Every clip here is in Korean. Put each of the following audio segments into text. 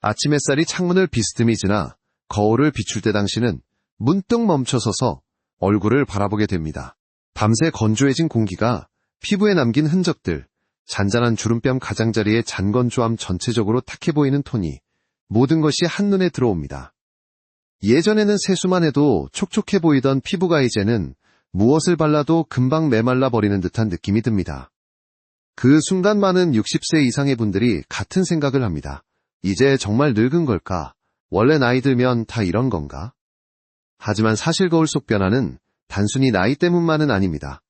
아침 햇살이 창문을 비스듬히 지나 거울을 비출 때 당신은 문득 멈춰서서 얼굴을 바라보게 됩니다. 밤새 건조해진 공기가 피부에 남긴 흔적들, 잔잔한 주름뺨 가장자리의 잔건조함, 전체적으로 탁해 보이는 톤이 모든 것이 한눈에 들어옵니다. 예전에는 세수만 해도 촉촉해 보이던 피부가 이제는 무엇을 발라도 금방 메말라 버리는 듯한 느낌이 듭니다. 그 순간 많은 60세 이상의 분들이 같은 생각을 합니다. 이제 정말 늙은 걸까? 원래 나이 들면 다 이런 건가? 하지만 사실 거울 속 변화는 단순히 나이 때문만은 아닙니다.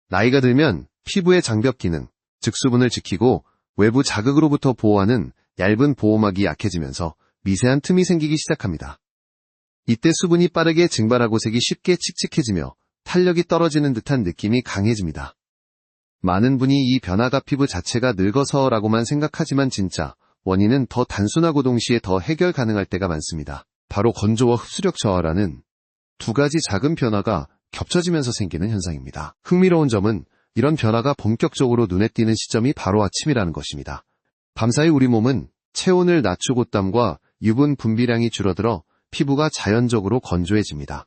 나이가 들면 피부의 장벽 기능, 즉 수분을 지키고 외부 자극으로부터 보호하는 얇은 보호막이 약해지면서 미세한 틈이 생기기 시작합니다. 이때 수분이 빠르게 증발하고 색이 쉽게 칙칙해지며 탄력이 떨어지는 듯한 느낌이 강해집니다. 많은 분이 이 변화가 피부 자체가 늙어서라고만 생각하지만 진짜 원인은 더 단순하고 동시에 더 해결 가능할 때가 많습니다. 바로 건조와 흡수력 저하라는 두 가지 작은 변화가 겹쳐지면서 생기는 현상입니다. 흥미로운 점은 이런 변화가 본격적으로 눈에 띄는 시점이 바로 아침이라는 것입니다. 밤사이 우리 몸은 체온을 낮추고 땀과 유분 분비량이 줄어들어 피부가 자연적으로 건조해집니다.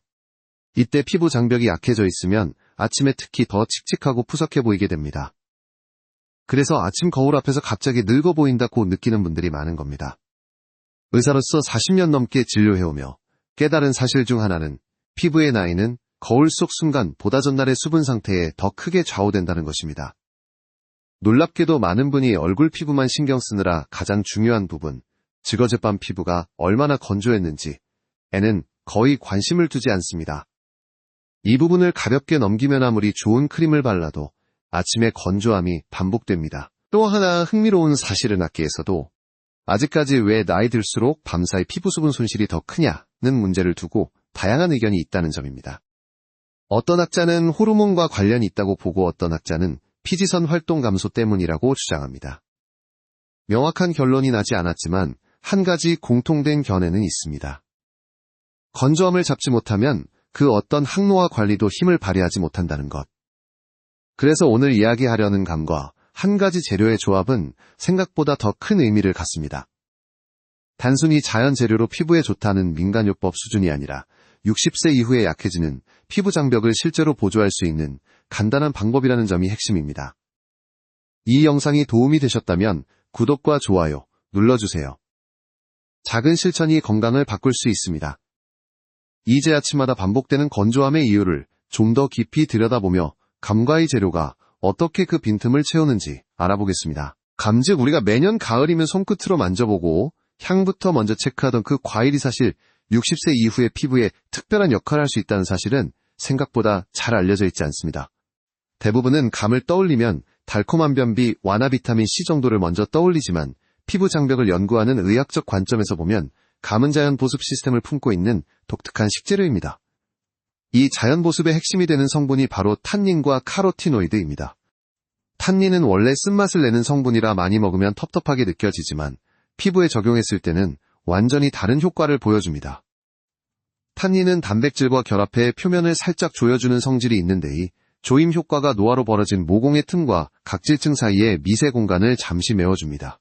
이때 피부 장벽이 약해져 있으면 아침에 특히 더 칙칙하고 푸석해 보이게 됩니다. 그래서 아침 거울 앞에서 갑자기 늙어 보인다고 느끼는 분들이 많은 겁니다. 의사로서 40년 넘게 진료해오며 깨달은 사실 중 하나는 피부의 나이는 거울 속 순간 보다 전날의 수분 상태에 더 크게 좌우된다는 것입니다. 놀랍게도 많은 분이 얼굴 피부만 신경 쓰느라 가장 중요한 부분, 즉 어젯밤 피부가 얼마나 건조했는지 에는 거의 관심을 두지 않습니다. 이 부분을 가볍게 넘기면 아무리 좋은 크림을 발라도 아침에 건조함이 반복됩니다. 또 하나 흥미로운 사실은 학계에서도 아직까지 왜 나이 들수록 밤사이 피부 수분 손실이 더 크냐는 문제를 두고 다양한 의견이 있다는 점입니다. 어떤 학자는 호르몬과 관련이 있다고 보고 어떤 학자는 피지선 활동 감소 때문이라고 주장합니다. 명확한 결론이 나지 않았지만 한 가지 공통된 견해는 있습니다. 건조함을 잡지 못하면 그 어떤 항노화 관리도 힘을 발휘하지 못한다는 것. 그래서 오늘 이야기하려는 감과 한 가지 재료의 조합은 생각보다 더 큰 의미를 갖습니다. 단순히 자연 재료로 피부에 좋다는 민간요법 수준이 아니라 60세 이후에 약해지는 피부 장벽을 실제로 보조할 수 있는 간단한 방법이라는 점이 핵심입니다. 이 영상이 도움이 되셨다면 구독과 좋아요 눌러주세요. 작은 실천이 건강을 바꿀 수 있습니다. 이제 아침마다 반복되는 건조함의 이유를 좀 더 깊이 들여다보며 감과의 재료가 어떻게 그 빈틈을 채우는지 알아보겠습니다. 감, 즉 우리가 매년 가을이면 손끝으로 만져보고 향부터 먼저 체크하던 그 과일이 사실 60세 이후의 피부에 특별한 역할을 할 수 있다는 사실은 생각보다 잘 알려져 있지 않습니다. 대부분은 감을 떠올리면 달콤한 변비, 완화 비타민 C 정도를 먼저 떠올리지만 피부 장벽을 연구하는 의학적 관점에서 보면 감은 자연 보습 시스템을 품고 있는 독특한 식재료입니다. 이 자연 보습의 핵심이 되는 성분이 바로 탄닌과 카로티노이드입니다. 탄닌은 원래 쓴맛을 내는 성분이라 많이 먹으면 텁텁하게 느껴지지만 피부에 적용했을 때는 완전히 다른 효과를 보여줍니다. 탄닌은 단백질과 결합해 표면을 살짝 조여주는 성질이 있는데 이 조임 효과가 노화로 벌어진 모공의 틈과 각질층 사이의 미세 공간을 잠시 메워줍니다.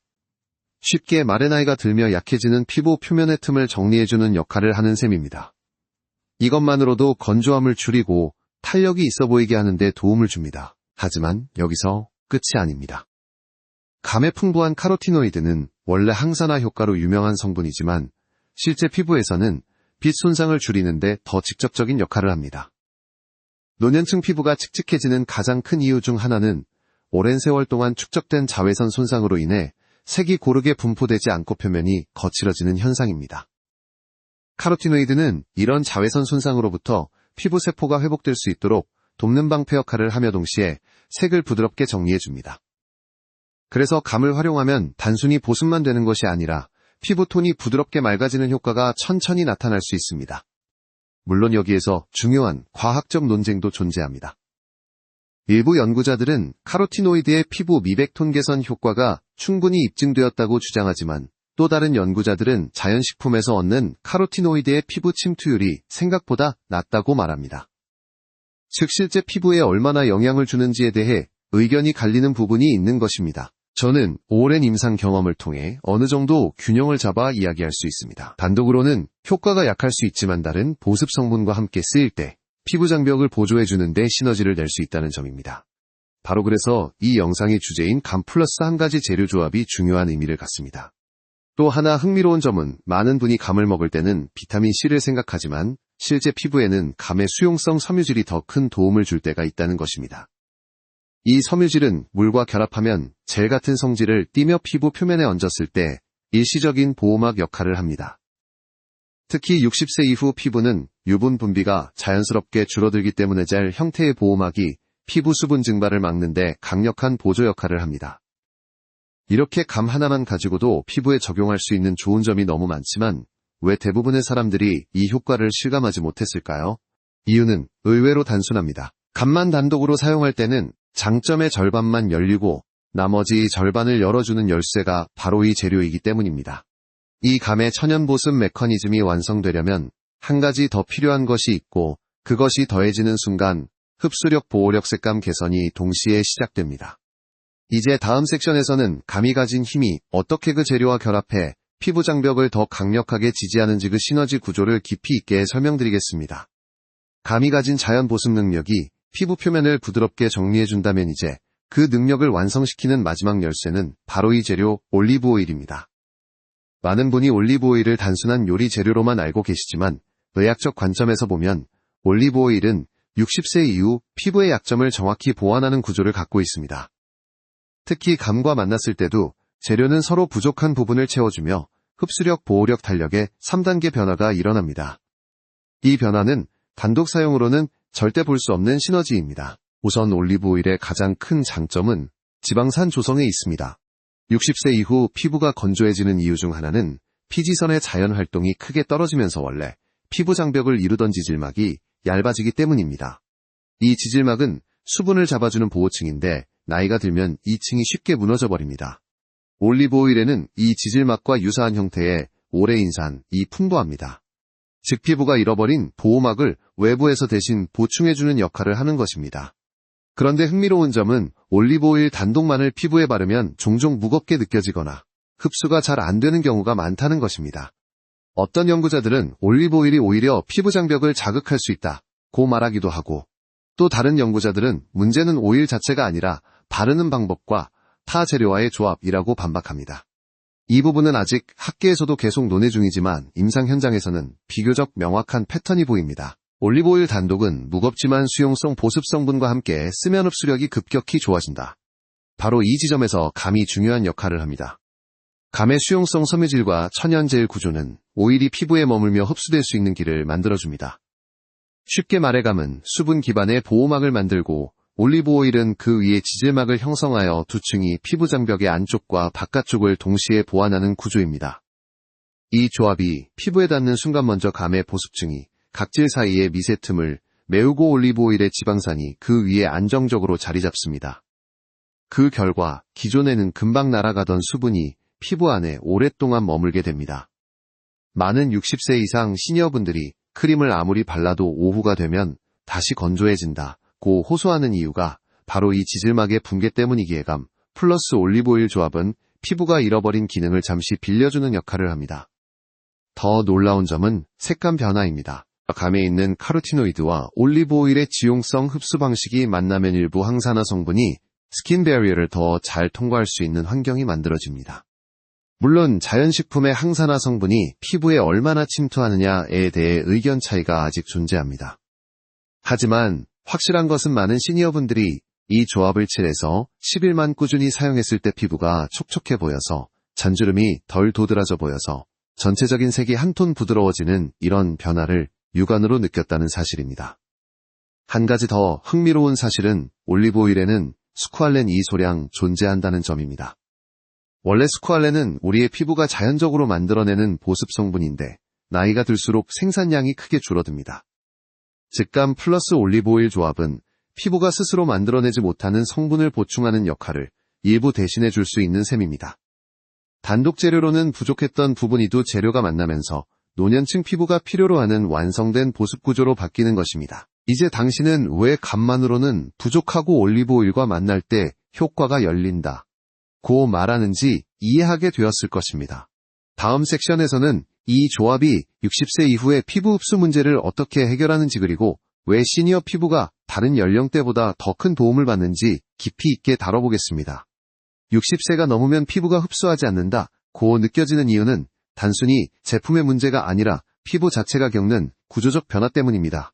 쉽게 말해 나이가 들며 약해지는 피부 표면의 틈을 정리해주는 역할을 하는 셈입니다. 이것만으로도 건조함을 줄이고 탄력이 있어 보이게 하는 데 도움을 줍니다. 하지만 여기서 끝이 아닙니다. 감에 풍부한 카로티노이드는 원래 항산화 효과로 유명한 성분이지만 실제 피부에서는 빛 손상을 줄이는 데 더 직접적인 역할을 합니다. 노년층 피부가 칙칙해지는 가장 큰 이유 중 하나는 오랜 세월 동안 축적된 자외선 손상으로 인해 색이 고르게 분포되지 않고 표면이 거칠어지는 현상입니다. 카로티노이드는 이런 자외선 손상으로부터 피부 세포가 회복될 수 있도록 돕는 방패 역할을 하며 동시에 색을 부드럽게 정리해줍니다. 그래서 감을 활용하면 단순히 보습만 되는 것이 아니라 피부톤이 부드럽게 맑아지는 효과가 천천히 나타날 수 있습니다. 물론 여기에서 중요한 과학적 논쟁도 존재합니다. 일부 연구자들은 카로티노이드의 피부 미백톤 개선 효과가 충분히 입증되었다고 주장하지만 또 다른 연구자들은 자연식품에서 얻는 카로티노이드의 피부 침투율이 생각보다 낮다고 말합니다. 즉 실제 피부에 얼마나 영향을 주는지에 대해 의견이 갈리는 부분이 있는 것입니다. 저는 오랜 임상 경험을 통해 어느 정도 균형을 잡아 이야기할 수 있습니다. 단독으로는 효과가 약할 수 있지만 다른 보습 성분과 함께 쓰일 때 피부 장벽을 보조해주는 데 시너지를 낼 수 있다는 점입니다. 바로 그래서 이 영상의 주제인 감 플러스 한 가지 재료 조합이 중요한 의미를 갖습니다. 또 하나 흥미로운 점은 많은 분이 감을 먹을 때는 비타민C를 생각하지만 실제 피부에는 감의 수용성 섬유질이 더 큰 도움을 줄 때가 있다는 것입니다. 이 섬유질은 물과 결합하면 젤 같은 성질을 띠며 피부 표면에 얹었을 때 일시적인 보호막 역할을 합니다. 특히 60세 이후 피부는 유분 분비가 자연스럽게 줄어들기 때문에 젤 형태의 보호막이 피부 수분 증발을 막는 데 강력한 보조 역할을 합니다. 이렇게 감 하나만 가지고도 피부에 적용할 수 있는 좋은 점이 너무 많지만 왜 대부분의 사람들이 이 효과를 실감하지 못했을까요? 이유는 의외로 단순합니다. 감만 단독으로 사용할 때는 장점의 절반만 열리고 나머지 절반을 열어주는 열쇠가 바로 이 재료이기 때문입니다. 이 감의 천연 보습 메커니즘이 완성되려면 한 가지 더 필요한 것이 있고 그것이 더해지는 순간 흡수력, 보호력, 색감 개선이 동시에 시작됩니다. 이제 다음 섹션에서는 감이 가진 힘이 어떻게 그 재료와 결합해 피부 장벽을 더 강력하게 지지하는지 그 시너지 구조를 깊이 있게 설명드리겠습니다. 감이 가진 자연 보습 능력이 피부 표면을 부드럽게 정리해준다면 이제 그 능력을 완성시키는 마지막 열쇠는 바로 이 재료 올리브 오일입니다. 많은 분이 올리브 오일을 단순한 요리 재료로만 알고 계시지만 의학적 관점에서 보면 올리브 오일은 60세 이후 피부의 약점을 정확히 보완하는 구조를 갖고 있습니다. 특히 감과 만났을 때도 재료는 서로 부족한 부분을 채워주며 흡수력, 보호력, 탄력의 3단계 변화가 일어납니다. 이 변화는 단독 사용으로는 절대 볼 수 없는 시너지입니다. 우선 올리브 오일의 가장 큰 장점은 지방산 조성에 있습니다. 60세 이후 피부가 건조해지는 이유 중 하나는 피지선의 자연 활동이 크게 떨어지면서 원래 피부 장벽을 이루던 지질막이 얇아지기 때문입니다. 이 지질막은 수분을 잡아주는 보호층인데 나이가 들면 이 층이 쉽게 무너져 버립니다. 올리브 오일에는 이 지질막과 유사한 형태의 오레인산이 풍부합니다. 즉 피부가 잃어버린 보호막을 외부에서 대신 보충해주는 역할을 하는 것입니다. 그런데 흥미로운 점은 올리브 오일 단독만을 피부에 바르면 종종 무겁게 느껴지거나 흡수가 잘 안 되는 경우가 많다는 것입니다. 어떤 연구자들은 올리브 오일이 오히려 피부 장벽을 자극할 수 있다고 말하기도 하고 또 다른 연구자들은 문제는 오일 자체가 아니라 바르는 방법과 타 재료와의 조합이라고 반박합니다. 이 부분은 아직 학계에서도 계속 논의 중이지만 임상 현장에서는 비교적 명확한 패턴이 보입니다. 올리브 오일 단독은 무겁지만 수용성 보습 성분과 함께 쓰면 흡수력이 급격히 좋아진다. 바로 이 지점에서 감이 중요한 역할을 합니다. 감의 수용성 섬유질과 천연 젤 구조는 오일이 피부에 머물며 흡수될 수 있는 길을 만들어줍니다. 쉽게 말해 감은 수분 기반의 보호막을 만들고 올리브 오일은 그 위에 지질막을 형성하여 두 층이 피부 장벽의 안쪽과 바깥쪽을 동시에 보완하는 구조입니다. 이 조합이 피부에 닿는 순간 먼저 감의 보습층이 각질 사이의 미세 틈을 메우고 올리브 오일의 지방산이 그 위에 안정적으로 자리 잡습니다. 그 결과 기존에는 금방 날아가던 수분이 피부 안에 오랫동안 머물게 됩니다. 많은 60세 이상 시니어분들이 크림을 아무리 발라도 오후가 되면 다시 건조해진다고 호소하는 이유가 바로 이 지질막의 붕괴 때문이기에 감 플러스 올리브 오일 조합은 피부가 잃어버린 기능을 잠시 빌려주는 역할을 합니다. 더 놀라운 점은 색감 변화입니다. 감에 있는 카로티노이드와 올리브 오일의 지용성 흡수 방식이 만나면 일부 항산화 성분이 스킨 배리어를 더 잘 통과할 수 있는 환경이 만들어집니다. 물론 자연식품의 항산화 성분이 피부에 얼마나 침투하느냐에 대해 의견 차이가 아직 존재합니다. 하지만 확실한 것은 많은 시니어분들이 이 조합을 7에서 10일만 꾸준히 사용했을 때 피부가 촉촉해 보여서 잔주름이 덜 도드라져 보여서 전체적인 색이 한 톤 부드러워지는 이런 변화를 육안으로 느꼈다는 사실입니다. 한 가지 더 흥미로운 사실은 올리브 오일에는 스쿠알렌 E 소량 존재한다는 점입니다. 원래 스쿠알렌은 우리의 피부가 자연적으로 만들어내는 보습 성분인데 나이가 들수록 생산량이 크게 줄어듭니다. 직감 플러스 올리브 오일 조합은 피부가 스스로 만들어내지 못하는 성분을 보충하는 역할을 일부 대신해 줄 수 있는 셈입니다. 단독 재료로는 부족했던 부분이도 재료가 만나면서 노년층 피부가 필요로 하는 완성된 보습 구조로 바뀌는 것입니다. 이제 당신은 왜 감만으로는 부족하고 올리브 오일과 만날 때 효과가 열린다 고 말하는지 이해하게 되었을 것입니다. 다음 섹션에서는 이 조합이 60세 이후의 피부 흡수 문제를 어떻게 해결하는지 그리고 왜 시니어 피부가 다른 연령대보다 더 큰 도움을 받는지 깊이 있게 다뤄보겠습니다. 60세가 넘으면 피부가 흡수하지 않는다 고 느껴지는 이유는 단순히 제품의 문제가 아니라 피부 자체가 겪는 구조적 변화 때문입니다.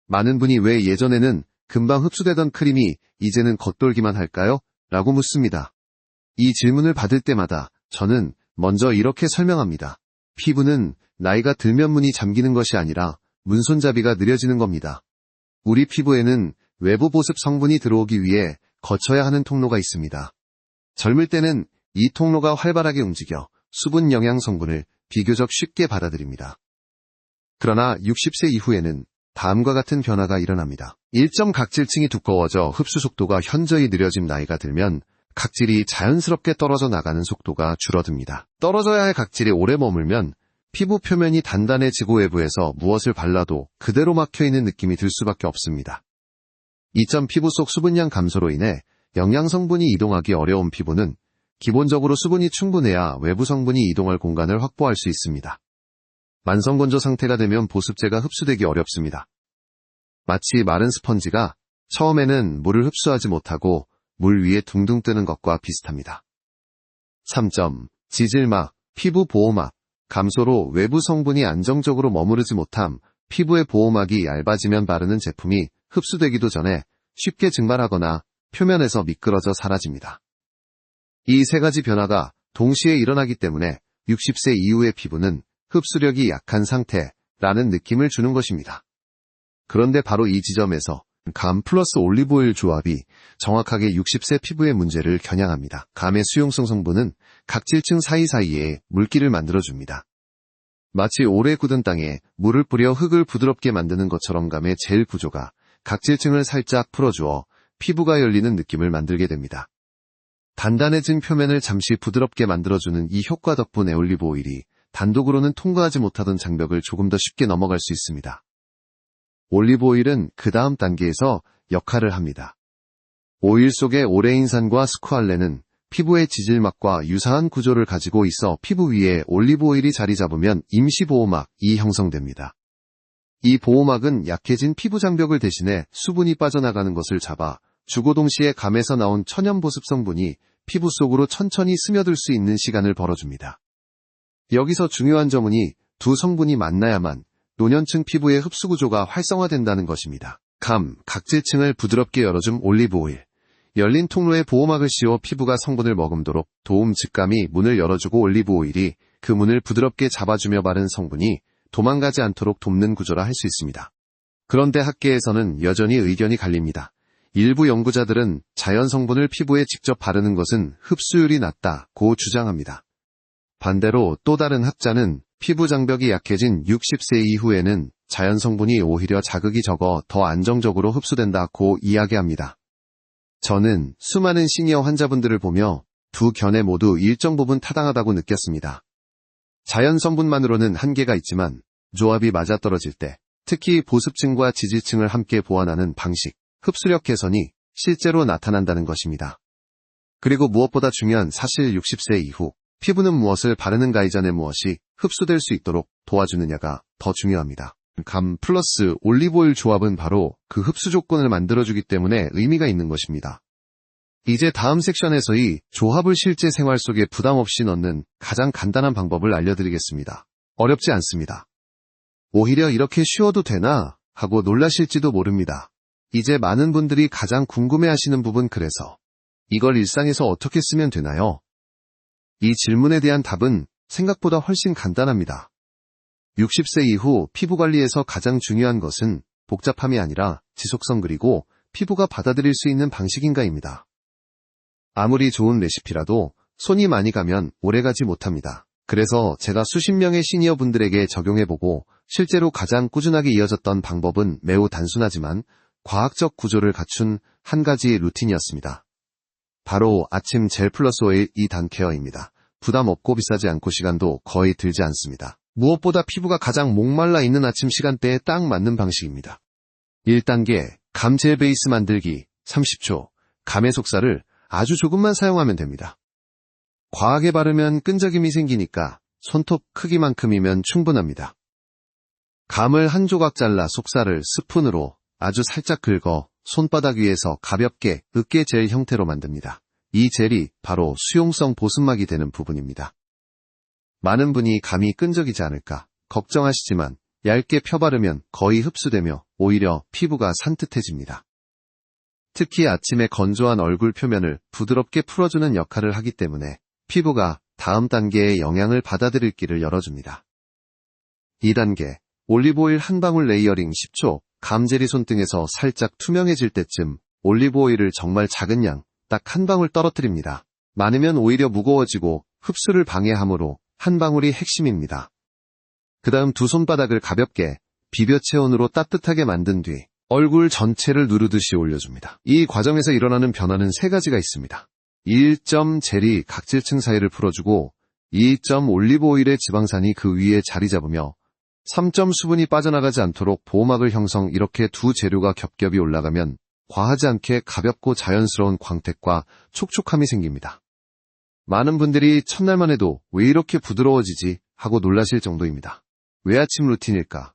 많은 분이 왜 예전에는 금방 흡수되던 크림이 이제는 겉돌기만 할까요? 라고 묻습니다. 이 질문을 받을 때마다 저는 먼저 이렇게 설명합니다. 피부는 나이가 들면 문이 잠기는 것이 아니라 문손잡이가 느려지는 겁니다. 우리 피부에는 외부 보습 성분이 들어오기 위해 거쳐야 하는 통로가 있습니다. 젊을 때는 이 통로가 활발하게 움직여 수분 영양 성분을 비교적 쉽게 받아들입니다. 그러나 60세 이후에는 다음과 같은 변화가 일어납니다. 일정 각질층이 두꺼워져 흡수 속도가 현저히 느려진 나이가 들면 각질이 자연스럽게 떨어져 나가는 속도가 줄어듭니다. 떨어져야 할 각질이 오래 머물면 피부 표면이 단단해지고 외부에서 무엇을 발라도 그대로 막혀있는 느낌이 들 수밖에 없습니다. 이점 피부 속 수분량 감소로 인해 영양 성분이 이동하기 어려운 피부는 기본적으로 수분이 충분해야 외부 성분이 이동할 공간을 확보할 수 있습니다. 만성건조 상태가 되면 보습제가 흡수되기 어렵습니다. 마치 마른 스펀지가 처음에는 물을 흡수하지 못하고 물 위에 둥둥 뜨는 것과 비슷합니다. 3점. 지질막, 피부 보호막, 감소로 외부 성분이 안정적으로 머무르지 못함, 피부의 보호막이 얇아지면 바르는 제품이 흡수되기도 전에 쉽게 증발하거나 표면에서 미끄러져 사라집니다. 이 세 가지 변화가 동시에 일어나기 때문에 60세 이후의 피부는 흡수력이 약한 상태라는 느낌을 주는 것입니다. 그런데 바로 이 지점에서 감 플러스 올리브오일 조합이 정확하게 60세 피부의 문제를 겨냥합니다. 감의 수용성 성분은 각질층 사이사이에 물기를 만들어줍니다. 마치 오래 굳은 땅에 물을 뿌려 흙을 부드럽게 만드는 것처럼 감의 젤 구조가 각질층을 살짝 풀어주어 피부가 열리는 느낌을 만들게 됩니다. 단단해진 표면을 잠시 부드럽게 만들어주는 이 효과 덕분에 올리브오일이 단독으로는 통과하지 못하던 장벽을 조금 더 쉽게 넘어갈 수 있습니다. 올리브오일은 그 다음 단계에서 역할을 합니다. 오일 속의 오레인산과 스쿠알렌은 피부의 지질막과 유사한 구조를 가지고 있어 피부 위에 올리브오일이 자리 잡으면 임시보호막이 형성됩니다. 이 보호막은 약해진 피부 장벽을 대신해 수분이 빠져나가는 것을 잡아 주고 동시에 감에서 나온 천연 보습 성분이 피부 속으로 천천히 스며들 수 있는 시간을 벌어줍니다. 여기서 중요한 점은 두 성분이 만나야만 노년층 피부의 흡수 구조가 활성화된다는 것입니다. 감, 각질층을 부드럽게 열어줌 올리브오일. 열린 통로에 보호막을 씌워 피부가 성분을 머금도록 도움 직감이 문을 열어주고 올리브오일이 그 문을 부드럽게 잡아주며 바른 성분이 도망가지 않도록 돕는 구조라 할 수 있습니다. 그런데 학계에서는 여전히 의견이 갈립니다. 일부 연구자들은 자연 성분을 피부에 직접 바르는 것은 흡수율이 낮다고 주장합니다. 반대로 또 다른 학자는 피부 장벽이 약해진 60세 이후에는 자연 성분이 오히려 자극이 적어 더 안정적으로 흡수된다고 이야기합니다. 저는 수많은 시니어 환자분들을 보며 두 견해 모두 일정 부분 타당하다고 느꼈습니다. 자연 성분만으로는 한계가 있지만 조합이 맞아떨어질 때 특히 보습층과 지질층을 함께 보완하는 방식, 흡수력 개선이 실제로 나타난다는 것입니다. 그리고 무엇보다 중요한 사실 60세 이후 피부는 무엇을 바르는가 이전에 무엇이 흡수될 수 있도록 도와주느냐가 더 중요합니다. 감 플러스 올리브오일 조합은 바로 그 흡수 조건을 만들어주기 때문에 의미가 있는 것입니다. 이제 다음 섹션에서의 조합을 실제 생활 속에 부담 없이 넣는 가장 간단한 방법을 알려드리겠습니다. 어렵지 않습니다. 오히려 이렇게 쉬워도 되나 하고 놀라실지도 모릅니다. 이제 많은 분들이 가장 궁금해하시는 부분 그래서 이걸 일상에서 어떻게 쓰면 되나요? 이 질문에 대한 답은 생각보다 훨씬 간단합니다. 60세 이후 피부 관리에서 가장 중요한 것은 복잡함이 아니라 지속성 그리고 피부가 받아들일 수 있는 방식인가입니다. 아무리 좋은 레시피라도 손이 많이 가면 오래가지 못합니다. 그래서 제가 수십 명의 시니어 분들에게 적용해보고 실제로 가장 꾸준하게 이어졌던 방법은 매우 단순하지만 과학적 구조를 갖춘 한 가지 루틴이었습니다. 바로 아침 젤 플러스 오일 2단 케어입니다. 부담 없고 비싸지 않고 시간도 거의 들지 않습니다. 무엇보다 피부가 가장 목말라 있는 아침 시간대에 딱 맞는 방식입니다. 1단계, 감젤 베이스 만들기 30초. 감의 속살을 아주 조금만 사용하면 됩니다. 과하게 바르면 끈적임이 생기니까 손톱 크기만큼이면 충분합니다. 감을 한 조각 잘라 속살을 스푼으로 아주 살짝 긁어 손바닥 위에서 가볍게 으깨 젤 형태로 만듭니다. 이 젤이 바로 수용성 보습막이 되는 부분입니다. 많은 분이 감이 끈적이지 않을까 걱정하시지만 얇게 펴바르면 거의 흡수되며 오히려 피부가 산뜻해집니다. 특히 아침에 건조한 얼굴 표면을 부드럽게 풀어주는 역할을 하기 때문에 피부가 다음 단계의 영양을 받아들일 길을 열어줍니다. 2단계, 올리브오일 한 방울 레이어링 10초, 감젤이 손등에서 살짝 투명해질 때쯤 올리브오일을 정말 작은 양, 딱 한 방울 떨어뜨립니다. 많으면 오히려 무거워지고 흡수를 방해하므로 한 방울이 핵심입니다. 그 다음 두 손바닥을 가볍게 비벼 체온으로 따뜻하게 만든 뒤 얼굴 전체를 누르듯이 올려줍니다. 이 과정에서 일어나는 변화는 세 가지가 있습니다. 1점 젤이 각질층 사이를 풀어주고 2점 올리브오일의 지방산이 그 위에 자리 잡으며 3점 수분이 빠져나가지 않도록 보호막을 형성. 이렇게 두 재료가 겹겹이 올라가면 과하지 않게 가볍고 자연스러운 광택과 촉촉함이 생깁니다. 많은 분들이 첫날만 해도 왜 이렇게 부드러워지지 하고 놀라실 정도입니다. 왜 아침 루틴일까?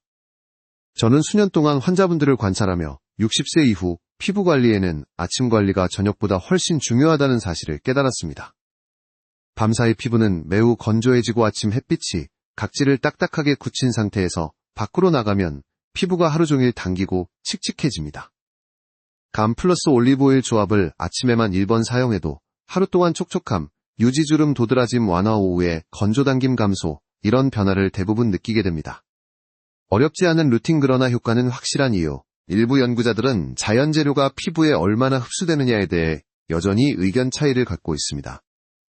저는 수년 동안 환자분들을 관찰하며 60세 이후 피부 관리에는 아침 관리가 저녁보다 훨씬 중요하다는 사실을 깨달았습니다. 밤사이 피부는 매우 건조해지고 아침 햇빛이 각질을 딱딱하게 굳힌 상태에서 밖으로 나가면 피부가 하루 종일 당기고 칙칙해집니다. 감 플러스 올리브오일 조합을 아침에만 1번 사용해도 하루 동안 촉촉함, 유지주름 도드라짐 완화, 오후에 건조 당김 감소, 이런 변화를 대부분 느끼게 됩니다. 어렵지 않은 루틴 그러나 효과는 확실한 이유. 일부 연구자들은 자연 재료가 피부에 얼마나 흡수되느냐에 대해 여전히 의견 차이를 갖고 있습니다.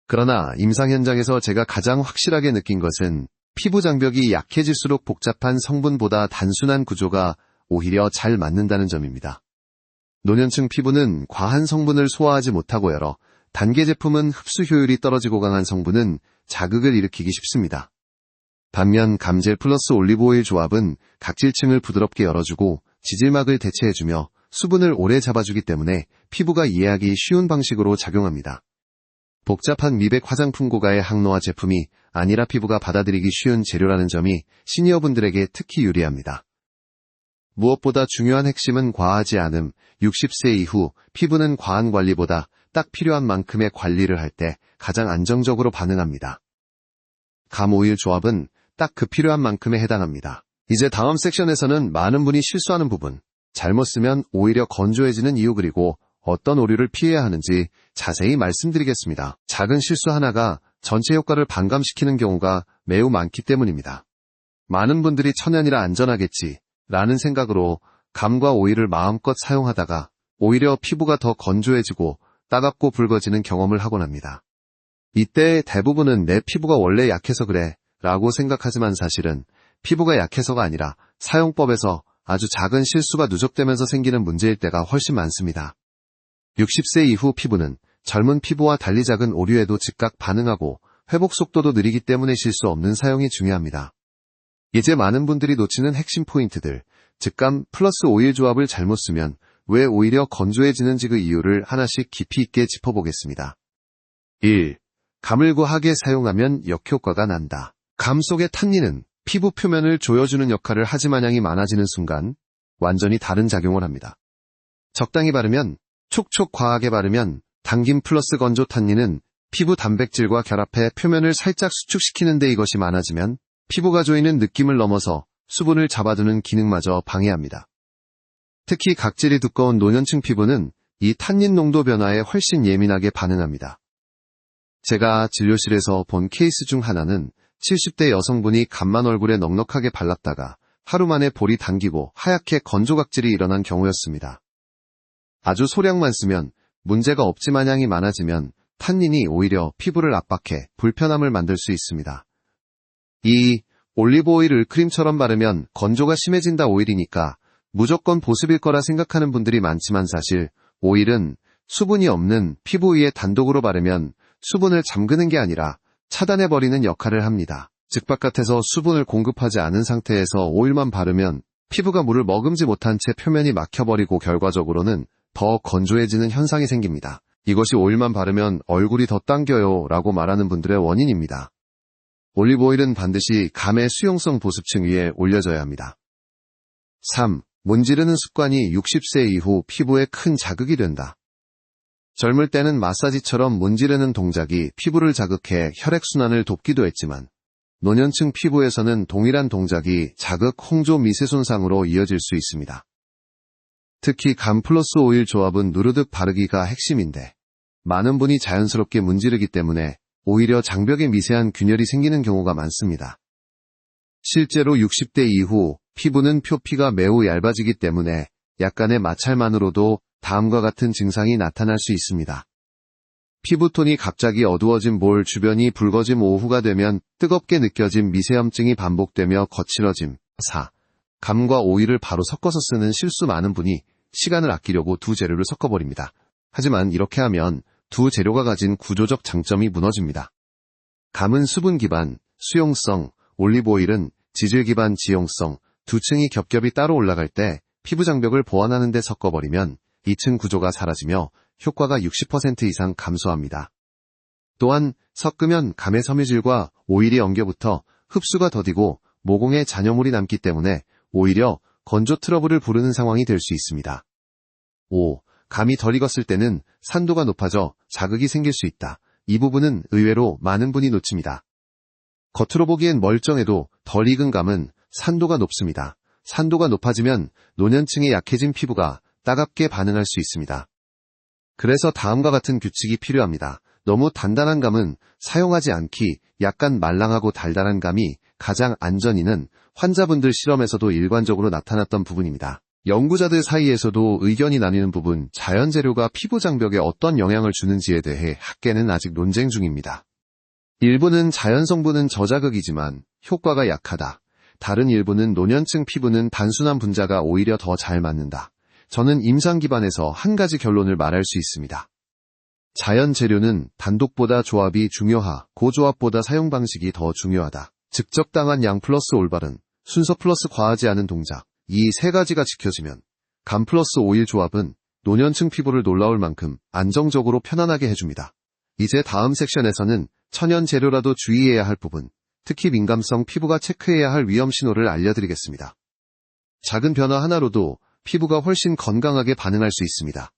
그러나 임상 현장에서 제가 가장 확실하게 느낀 것은 피부 장벽이 약해질수록 복잡한 성분보다 단순한 구조가 오히려 잘 맞는다는 점입니다. 노년층 피부는 과한 성분을 소화하지 못하고 여러 단계 제품은 흡수 효율이 떨어지고 강한 성분은 자극을 일으키기 쉽습니다. 반면 감젤 플러스 올리브오일 조합은 각질층을 부드럽게 열어주고 지질막을 대체해주며 수분을 오래 잡아주기 때문에 피부가 이해하기 쉬운 방식으로 작용합니다. 복잡한 미백 화장품 고가의 항노화 제품이 아니라 피부가 받아들이기 쉬운 재료라는 점이 시니어분들에게 특히 유리합니다. 무엇보다 중요한 핵심은 과하지 않음. 60세 이후 피부는 과한 관리보다 딱 필요한 만큼의 관리를 할 때 가장 안정적으로 반응합니다. 감 오일 조합은 딱 그 필요한 만큼에 해당합니다. 이제 다음 섹션에서는 많은 분이 실수하는 부분, 잘못 쓰면 오히려 건조해지는 이유 그리고 어떤 오류를 피해야 하는지 자세히 말씀드리겠습니다. 작은 실수 하나가 전체 효과를 반감시키는 경우가 매우 많기 때문입니다. 많은 분들이 천연이라 안전하겠지 라는 생각으로 감과 오일을 마음껏 사용하다가 오히려 피부가 더 건조해지고 따갑고 붉어지는 경험을 하곤 합니다. 이때 대부분은 내 피부가 원래 약해서 그래 라고 생각하지만 사실은 피부가 약해서가 아니라 사용법에서 아주 작은 실수가 누적되면서 생기는 문제일 때가 훨씬 많습니다. 60세 이후 피부는 젊은 피부와 달리 작은 오류에도 즉각 반응하고 회복 속도도 느리기 때문에 실수 없는 사용이 중요합니다. 이제 많은 분들이 놓치는 핵심 포인트들, 즉감 플러스 오일 조합을 잘못 쓰면 왜 오히려 건조해지는지 그 이유를 하나씩 깊이 있게 짚어보겠습니다. 1. 감을 과하게 사용하면 역효과가 난다. 감 속의 탄닌은 피부 표면을 조여주는 역할을 하지 마냥이 많아지는 순간 완전히 다른 작용을 합니다. 적당히 바르면 촉촉 과하게 바르면 당김 플러스 건조 탄닌은 피부 단백질과 결합해 표면을 살짝 수축시키는데 이것이 많아지면 피부가 조이는 느낌을 넘어서 수분을 잡아두는 기능마저 방해합니다. 특히 각질이 두꺼운 노년층 피부는 이 탄닌 농도 변화에 훨씬 예민하게 반응합니다. 제가 진료실에서 본 케이스 중 하나는 70대 여성분이 감만 얼굴에 넉넉하게 발랐다가 하루 만에 볼이 당기고 하얗게 건조 각질이 일어난 경우였습니다. 아주 소량만 쓰면 문제가 없지 마냥이 많아지면 탄닌이 오히려 피부를 압박해 불편함을 만들 수 있습니다. 2. 올리브오일을 크림처럼 바르면 건조가 심해진다. 오일이니까 무조건 보습일 거라 생각하는 분들이 많지만 사실 오일은 수분이 없는 피부 위에 단독으로 바르면 수분을 잠그는 게 아니라 차단해버리는 역할을 합니다. 즉 바깥에서 수분을 공급하지 않은 상태에서 오일만 바르면 피부가 물을 머금지 못한 채 표면이 막혀버리고 결과적으로는 더 건조해지는 현상이 생깁니다. 이것이 오일만 바르면 얼굴이 더 당겨요 라고 말하는 분들의 원인입니다. 올리브 오일은 반드시 감의 수용성 보습층 위에 올려져야 합니다. 3. 문지르는 습관이 60세 이후 피부에 큰 자극이 된다. 젊을 때는 마사지처럼 문지르는 동작이 피부를 자극해 혈액순환을 돕기도 했지만 노년층 피부에서는 동일한 동작이 자극 홍조 미세 손상으로 이어질 수 있습니다. 특히 감 플러스 오일 조합은 누르듯 바르기가 핵심인데 많은 분이 자연스럽게 문지르기 때문에 오히려 장벽에 미세한 균열이 생기는 경우가 많습니다. 실제로 60대 이후 피부는 표피가 매우 얇아지기 때문에 약간의 마찰만으로도 다음과 같은 증상이 나타날 수 있습니다. 피부톤이 갑자기 어두워진 볼 주변이 붉어짐, 오후가 되면 뜨겁게 느껴짐, 미세염증이 반복되며 거칠어짐. 4. 감과 오일을 바로 섞어서 쓰는 실수. 많은 분이 시간을 아끼려고 두 재료를 섞어버립니다. 하지만 이렇게 하면 두 재료가 가진 구조적 장점이 무너집니다. 감은 수분 기반, 수용성, 올리브 오일은 지질 기반, 지용성, 두 층이 겹겹이 따로 올라갈 때 피부 장벽을 보완하는 데 섞어버리면 2층 구조가 사라지며 효과가 60% 이상 감소합니다. 또한 섞으면 감의 섬유질과 오일이 엉겨붙어 흡수가 더디고 모공에 잔여물이 남기 때문에 오히려 건조 트러블을 부르는 상황이 될 수 있습니다. 5. 감이 덜 익었을 때는 산도가 높아져 자극이 생길 수 있다. 이 부분은 의외로 많은 분이 놓칩니다. 겉으로 보기엔 멀쩡해도 덜 익은 감은 산도가 높습니다. 산도가 높아지면 노년층에 약해진 피부가 따갑게 반응할 수 있습니다. 그래서 다음과 같은 규칙이 필요합니다. 너무 단단한 감은 사용하지 않기, 약간 말랑하고 달달한 감이 가장 안전이는 환자분들 실험에서도 일관적으로 나타났던 부분입니다. 연구자들 사이에서도 의견이 나뉘는 부분, 자연 재료가 피부 장벽에 어떤 영향을 주는지에 대해 학계는 아직 논쟁 중입니다. 일부는 자연 성분은 저자극이지만 효과가 약하다. 다른 일부는 노년층 피부는 단순한 분자가 오히려 더 잘 맞는다. 저는 임상 기반에서 한 가지 결론을 말할 수 있습니다. 자연 재료는 단독보다 조합이 중요하, 고조합보다 사용 방식이 더 중요하다. 즉 적당한 양 플러스 올바른, 순서 플러스 과하지 않은 동작, 이 세 가지가 지켜지면 감 플러스 오일 조합은 노년층 피부를 놀라울 만큼 안정적으로 편안하게 해줍니다. 이제 다음 섹션에서는 천연 재료라도 주의해야 할 부분, 특히 민감성 피부가 체크해야 할 위험 신호를 알려드리겠습니다. 작은 변화 하나로도 피부가 훨씬 건강하게 반응할 수 있습니다.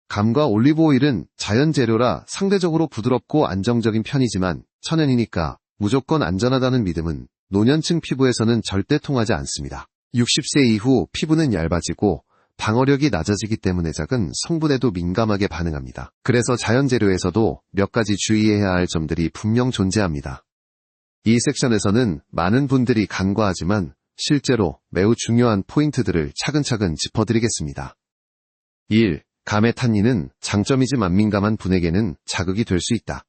감과 올리브 오일은 자연 재료라 상대적으로 부드럽고 안정적인 편이지만 천연이니까 무조건 안전하다는 믿음은 노년층 피부에서는 절대 통하지 않습니다. 60세 이후 피부는 얇아지고 방어력이 낮아지기 때문에 작은 성분에도 민감하게 반응합니다. 그래서 자연 재료에서도 몇 가지 주의해야 할 점들이 분명 존재합니다. 이 섹션에서는 많은 분들이 간과하지만 실제로 매우 중요한 포인트들을 차근차근 짚어드리겠습니다. 1. 감의 탄닌은 장점이지만 민감한 분에게는 자극이 될 수 있다.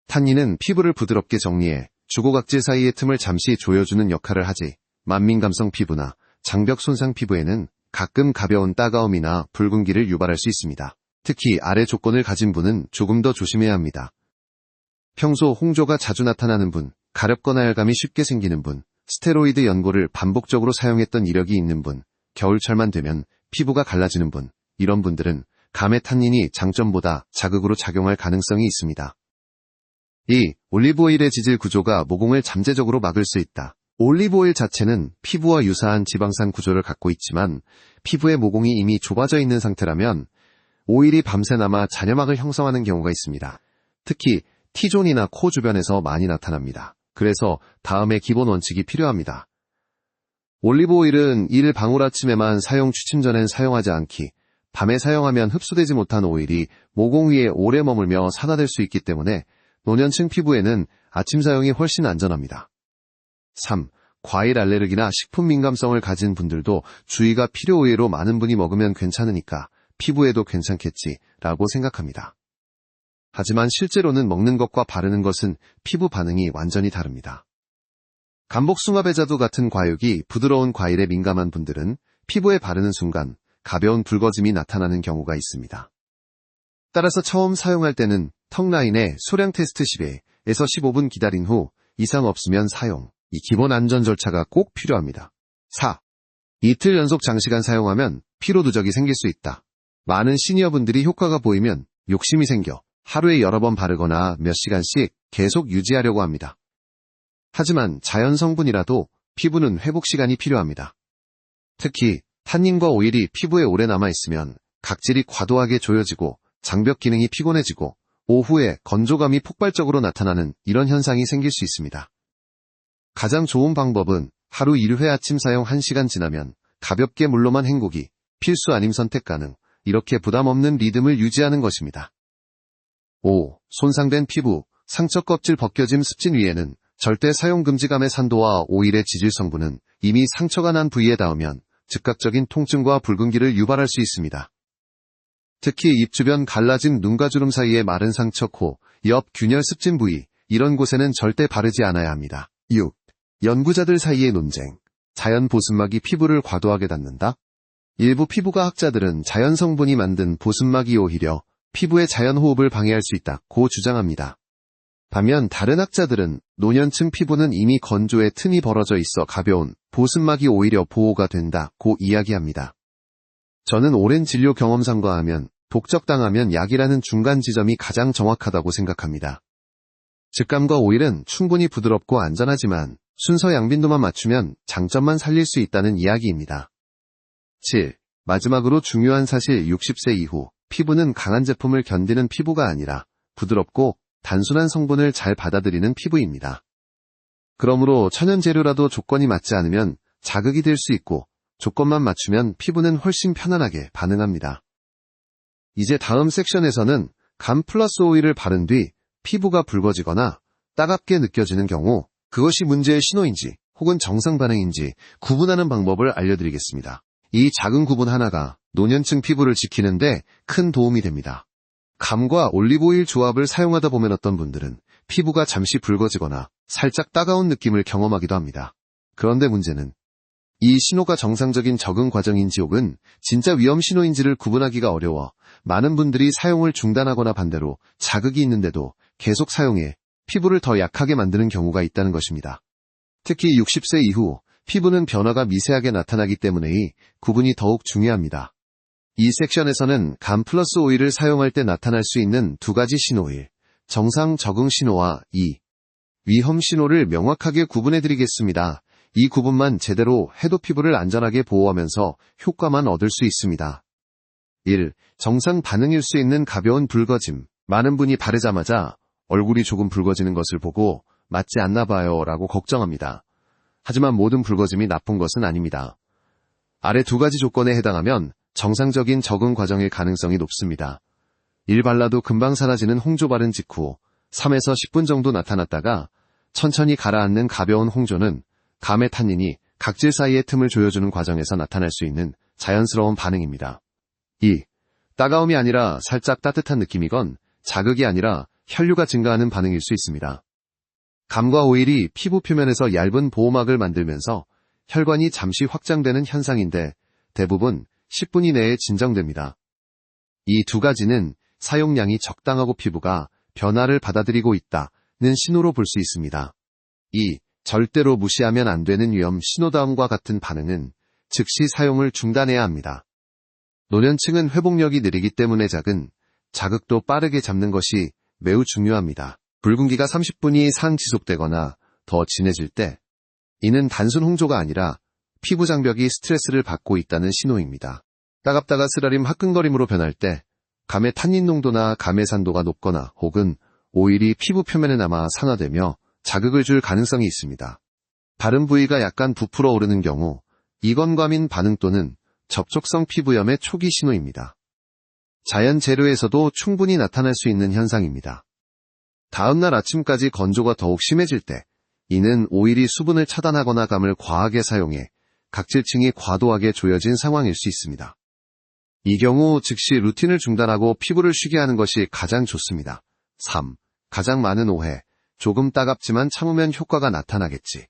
탄닌은 피부를 부드럽게 정리해 주고각질 사이의 틈을 잠시 조여주는 역할을 하지, 만민감성 피부나 장벽 손상 피부에는 가끔 가벼운 따가움이나 붉은기를 유발할 수 있습니다. 특히 아래 조건을 가진 분은 조금 더 조심해야 합니다. 평소 홍조가 자주 나타나는 분, 가렵거나 혈감이 쉽게 생기는 분, 스테로이드 연고를 반복적으로 사용했던 이력이 있는 분, 겨울철만 되면 피부가 갈라지는 분, 이런 분들은 감의 탄닌이 장점보다 자극으로 작용할 가능성이 있습니다. 2. 올리브 오일의 지질 구조가 모공을 잠재적으로 막을 수 있다. 올리브 오일 자체는 피부와 유사한 지방산 구조를 갖고 있지만 피부의 모공이 이미 좁아져 있는 상태라면 오일이 밤새 남아 잔여막을 형성하는 경우가 있습니다. 특히 T존이나 코 주변에서 많이 나타납니다. 그래서 다음의 기본 원칙이 필요합니다. 올리브 오일은 이를 방울 아침에만 사용, 취침 전엔 사용하지 않기. 밤에 사용하면 흡수되지 못한 오일이 모공 위에 오래 머물며 산화될 수 있기 때문에 노년층 피부에는 아침 사용이 훨씬 안전합니다. 3. 과일 알레르기나 식품 민감성을 가진 분들도 주의가 필요. 의외로 많은 분이 먹으면 괜찮으니까 피부에도 괜찮겠지라고 생각합니다. 하지만 실제로는 먹는 것과 바르는 것은 피부 반응이 완전히 다릅니다. 감복숭아배자두 같은 과육이 부드러운 과일에 민감한 분들은 피부에 바르는 순간 가벼운 붉어짐이 나타나는 경우가 있습니다. 따라서 처음 사용할 때는 턱 라인에 소량 테스트 10회에서 15분 기다린 후 이상 없으면 사용. 이 기본 안전 절차가 꼭 필요합니다. 4. 이틀 연속 장시간 사용하면 피로 누적이 생길 수 있다. 많은 시니어분들이 효과가 보이면 욕심이 생겨 하루에 여러 번 바르거나 몇 시간씩 계속 유지하려고 합니다. 하지만 자연 성분이라도 피부는 회복 시간이 필요합니다. 특히 탄닌과 오일이 피부에 오래 남아있으면 각질이 과도하게 조여지고 장벽 기능이 피곤해지고 오후에 건조감이 폭발적으로 나타나는 이런 현상이 생길 수 있습니다. 가장 좋은 방법은 하루 1회 아침 사용 1시간 지나면 가볍게 물로만 헹구기, 필수 아님 선택 가능, 이렇게 부담 없는 리듬을 유지하는 것입니다. 5. 손상된 피부, 상처 껍질 벗겨짐 습진 위에는 절대 사용 금지감의 산도와 오일의 지질 성분은 이미 상처가 난 부위에 닿으면 즉각적인 통증과 붉은기를 유발할 수 있습니다. 특히 입 주변 갈라진 눈과 주름 사이의 마른 상처, 코, 옆 균열 습진 부위, 이런 곳에는 절대 바르지 않아야 합니다. 6. 연구자들 사이의 논쟁. 자연 보습막이 피부를 과도하게 닿는다? 일부 피부과 학자들은 자연 성분이 만든 보습막이 오히려 피부의 자연 호흡을 방해할 수 있다고 주장합니다. 반면 다른 학자들은 노년층 피부는 이미 건조에 틈이 벌어져 있어 가벼운 보습막이 오히려 보호가 된다고 이야기합니다. 저는 오랜 진료 경험상과 하면 독적당하면 약이라는 중간 지점이 가장 정확하다고 생각합니다. 즙감과 오일은 충분히 부드럽고 안전하지만 순서 양빈도만 맞추면 장점만 살릴 수 있다는 이야기입니다. 7. 마지막으로 중요한 사실 60세 이후 피부는 강한 제품을 견디는 피부가 아니라 부드럽고 단순한 성분을 잘 받아들이는 피부입니다. 그러므로 천연 재료라도 조건이 맞지 않으면 자극이 될 수 있고 조건만 맞추면 피부는 훨씬 편안하게 반응합니다. 이제 다음 섹션에서는 감 플러스 오일을 바른 뒤 피부가 붉어지거나 따갑게 느껴지는 경우 그것이 문제의 신호인지 혹은 정상 반응인지 구분하는 방법을 알려드리겠습니다. 이 작은 구분 하나가 노년층 피부를 지키는데 큰 도움이 됩니다. 감과 올리브오일 조합을 사용하다 보면 어떤 분들은 피부가 잠시 붉어지거나 살짝 따가운 느낌을 경험하기도 합니다. 그런데 문제는 이 신호가 정상적인 적응 과정인지 혹은 진짜 위험 신호인지를 구분하기가 어려워 많은 분들이 사용을 중단하거나 반대로 자극이 있는데도 계속 사용해 피부를 더 약하게 만드는 경우가 있다는 것입니다. 특히 60세 이후 피부는 변화가 미세하게 나타나기 때문에 이 구분이 더욱 중요합니다. 이 섹션에서는 감 플러스 오일을 사용할 때 나타날 수 있는 두 가지 신호일, 정상 적응 신호와 위험 신호를 명확하게 구분해드리겠습니다. 이 구분만 제대로 해도 피부를 안전하게 보호하면서 효과만 얻을 수 있습니다. 1. 정상 반응일 수 있는 가벼운 붉어짐. 많은 분이 바르자마자 얼굴이 조금 붉어지는 것을 보고 맞지 않나 봐요 라고 걱정합니다. 하지만 모든 붉어짐이 나쁜 것은 아닙니다. 아래 두 가지 조건에 해당하면 정상적인 적응 과정일 가능성이 높습니다. 1. 발라도 금방 사라지는 홍조 바른 직후 3에서 10분 정도 나타났다가 천천히 가라앉는 가벼운 홍조는 감의 탄닌이 각질 사이의 틈을 조여주는 과정에서 나타날 수 있는 자연스러운 반응입니다. 2. 따가움이 아니라 살짝 따뜻한 느낌이건 자극이 아니라 혈류가 증가하는 반응일 수 있습니다. 감과 오일이 피부 표면에서 얇은 보호막을 만들면서 혈관이 잠시 확장되는 현상인데 대부분 10분 이내에 진정됩니다. 이 두 가지는 사용량이 적당하고 피부가 변화를 받아들이고 있다는 신호로 볼 수 있습니다. 2. 절대로 무시하면 안 되는 위험 신호다음과 같은 반응은 즉시 사용을 중단해야 합니다. 노년층은 회복력이 느리기 때문에 작은 자극도 빠르게 잡는 것이 매우 중요합니다. 붉은기가 30분 이상 지속되거나 더 진해질 때 이는 단순 홍조가 아니라 피부 장벽이 스트레스를 받고 있다는 신호입니다. 따갑다가 쓰라림 화끈거림으로 변할 때 감의 탄닌 농도나 감의 산도가 높거나 혹은 오일이 피부 표면에 남아 산화되며 자극을 줄 가능성이 있습니다. 바른 부위가 약간 부풀어 오르는 경우 이건과민 반응 또는 접촉성 피부염의 초기 신호입니다. 자연 재료에서도 충분히 나타날 수 있는 현상입니다. 다음날 아침까지 건조가 더욱 심해질 때 이는 오일이 수분을 차단하거나 감을 과하게 사용해 각질층이 과도하게 조여진 상황일 수 있습니다. 이 경우 즉시 루틴을 중단하고 피부를 쉬게 하는 것이 가장 좋습니다. 3. 가장 많은 오해. 조금 따갑지만 참으면 효과가 나타나겠지.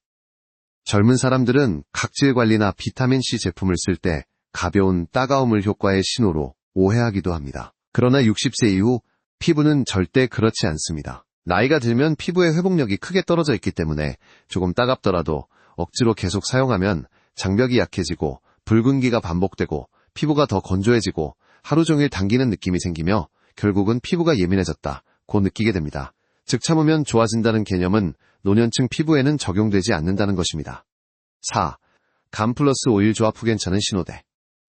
젊은 사람들은 각질 관리나 비타민C 제품을 쓸 때 가벼운 따가움을 효과의 신호로 오해하기도 합니다. 그러나 60세 이후 피부는 절대 그렇지 않습니다. 나이가 들면 피부의 회복력이 크게 떨어져 있기 때문에 조금 따갑더라도 억지로 계속 사용하면 장벽이 약해지고 붉은기가 반복되고 피부가 더 건조해지고 하루 종일 당기는 느낌이 생기며 결국은 피부가 예민해졌다 고 느끼게 됩니다. 즉 참으면 좋아진다는 개념은 노년층 피부에는 적용되지 않는다는 것입니다. 4. 감 플러스 오일 조합 후 괜찮은 신호대.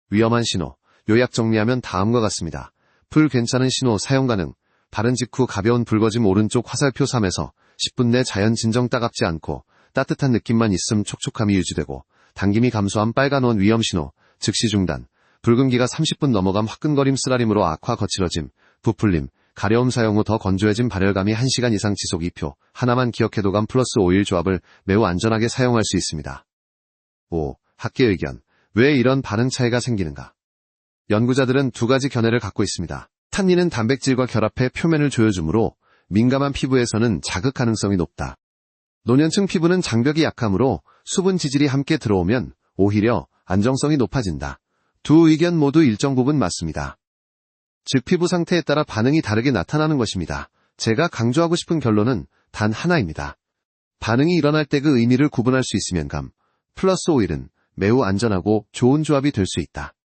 위험한 신호. 요약 정리하면 다음과 같습니다. 불 괜찮은 신호 사용 가능. 바른 직후 가벼운 붉어짐 오른쪽 화살표 3에서 10분 내 자연 진정 따갑지 않고 따뜻한 느낌만 있음 촉촉함이 유지되고 당김이 감소한 빨간 원 위험 신호. 즉시 중단. 붉은기가 30분 넘어감 화끈거림 쓰라림으로 악화 거칠어짐, 부풀림, 가려움 사용 후 더 건조해진 발열감이 1시간 이상 지속 2표. 하나만 기억해도 감 플러스 오일 조합을 매우 안전하게 사용할 수 있습니다. 5. 학계 의견. 왜 이런 반응 차이가 생기는가? 연구자들은 두 가지 견해를 갖고 있습니다. 탄닌은 단백질과 결합해 표면을 조여주므로 민감한 피부에서는 자극 가능성이 높다. 노년층 피부는 장벽이 약하므로 수분 지질이 함께 들어오면 오히려 안정성이 높아진다. 두 의견 모두 일정 부분 맞습니다. 즉 피부 상태에 따라 반응이 다르게 나타나는 것입니다. 제가 강조하고 싶은 결론은 단 하나입니다. 반응이 일어날 때 그 의미를 구분할 수 있으면 감 플러스 오일은 매우 안전하고 좋은 조합이 될 수 있다.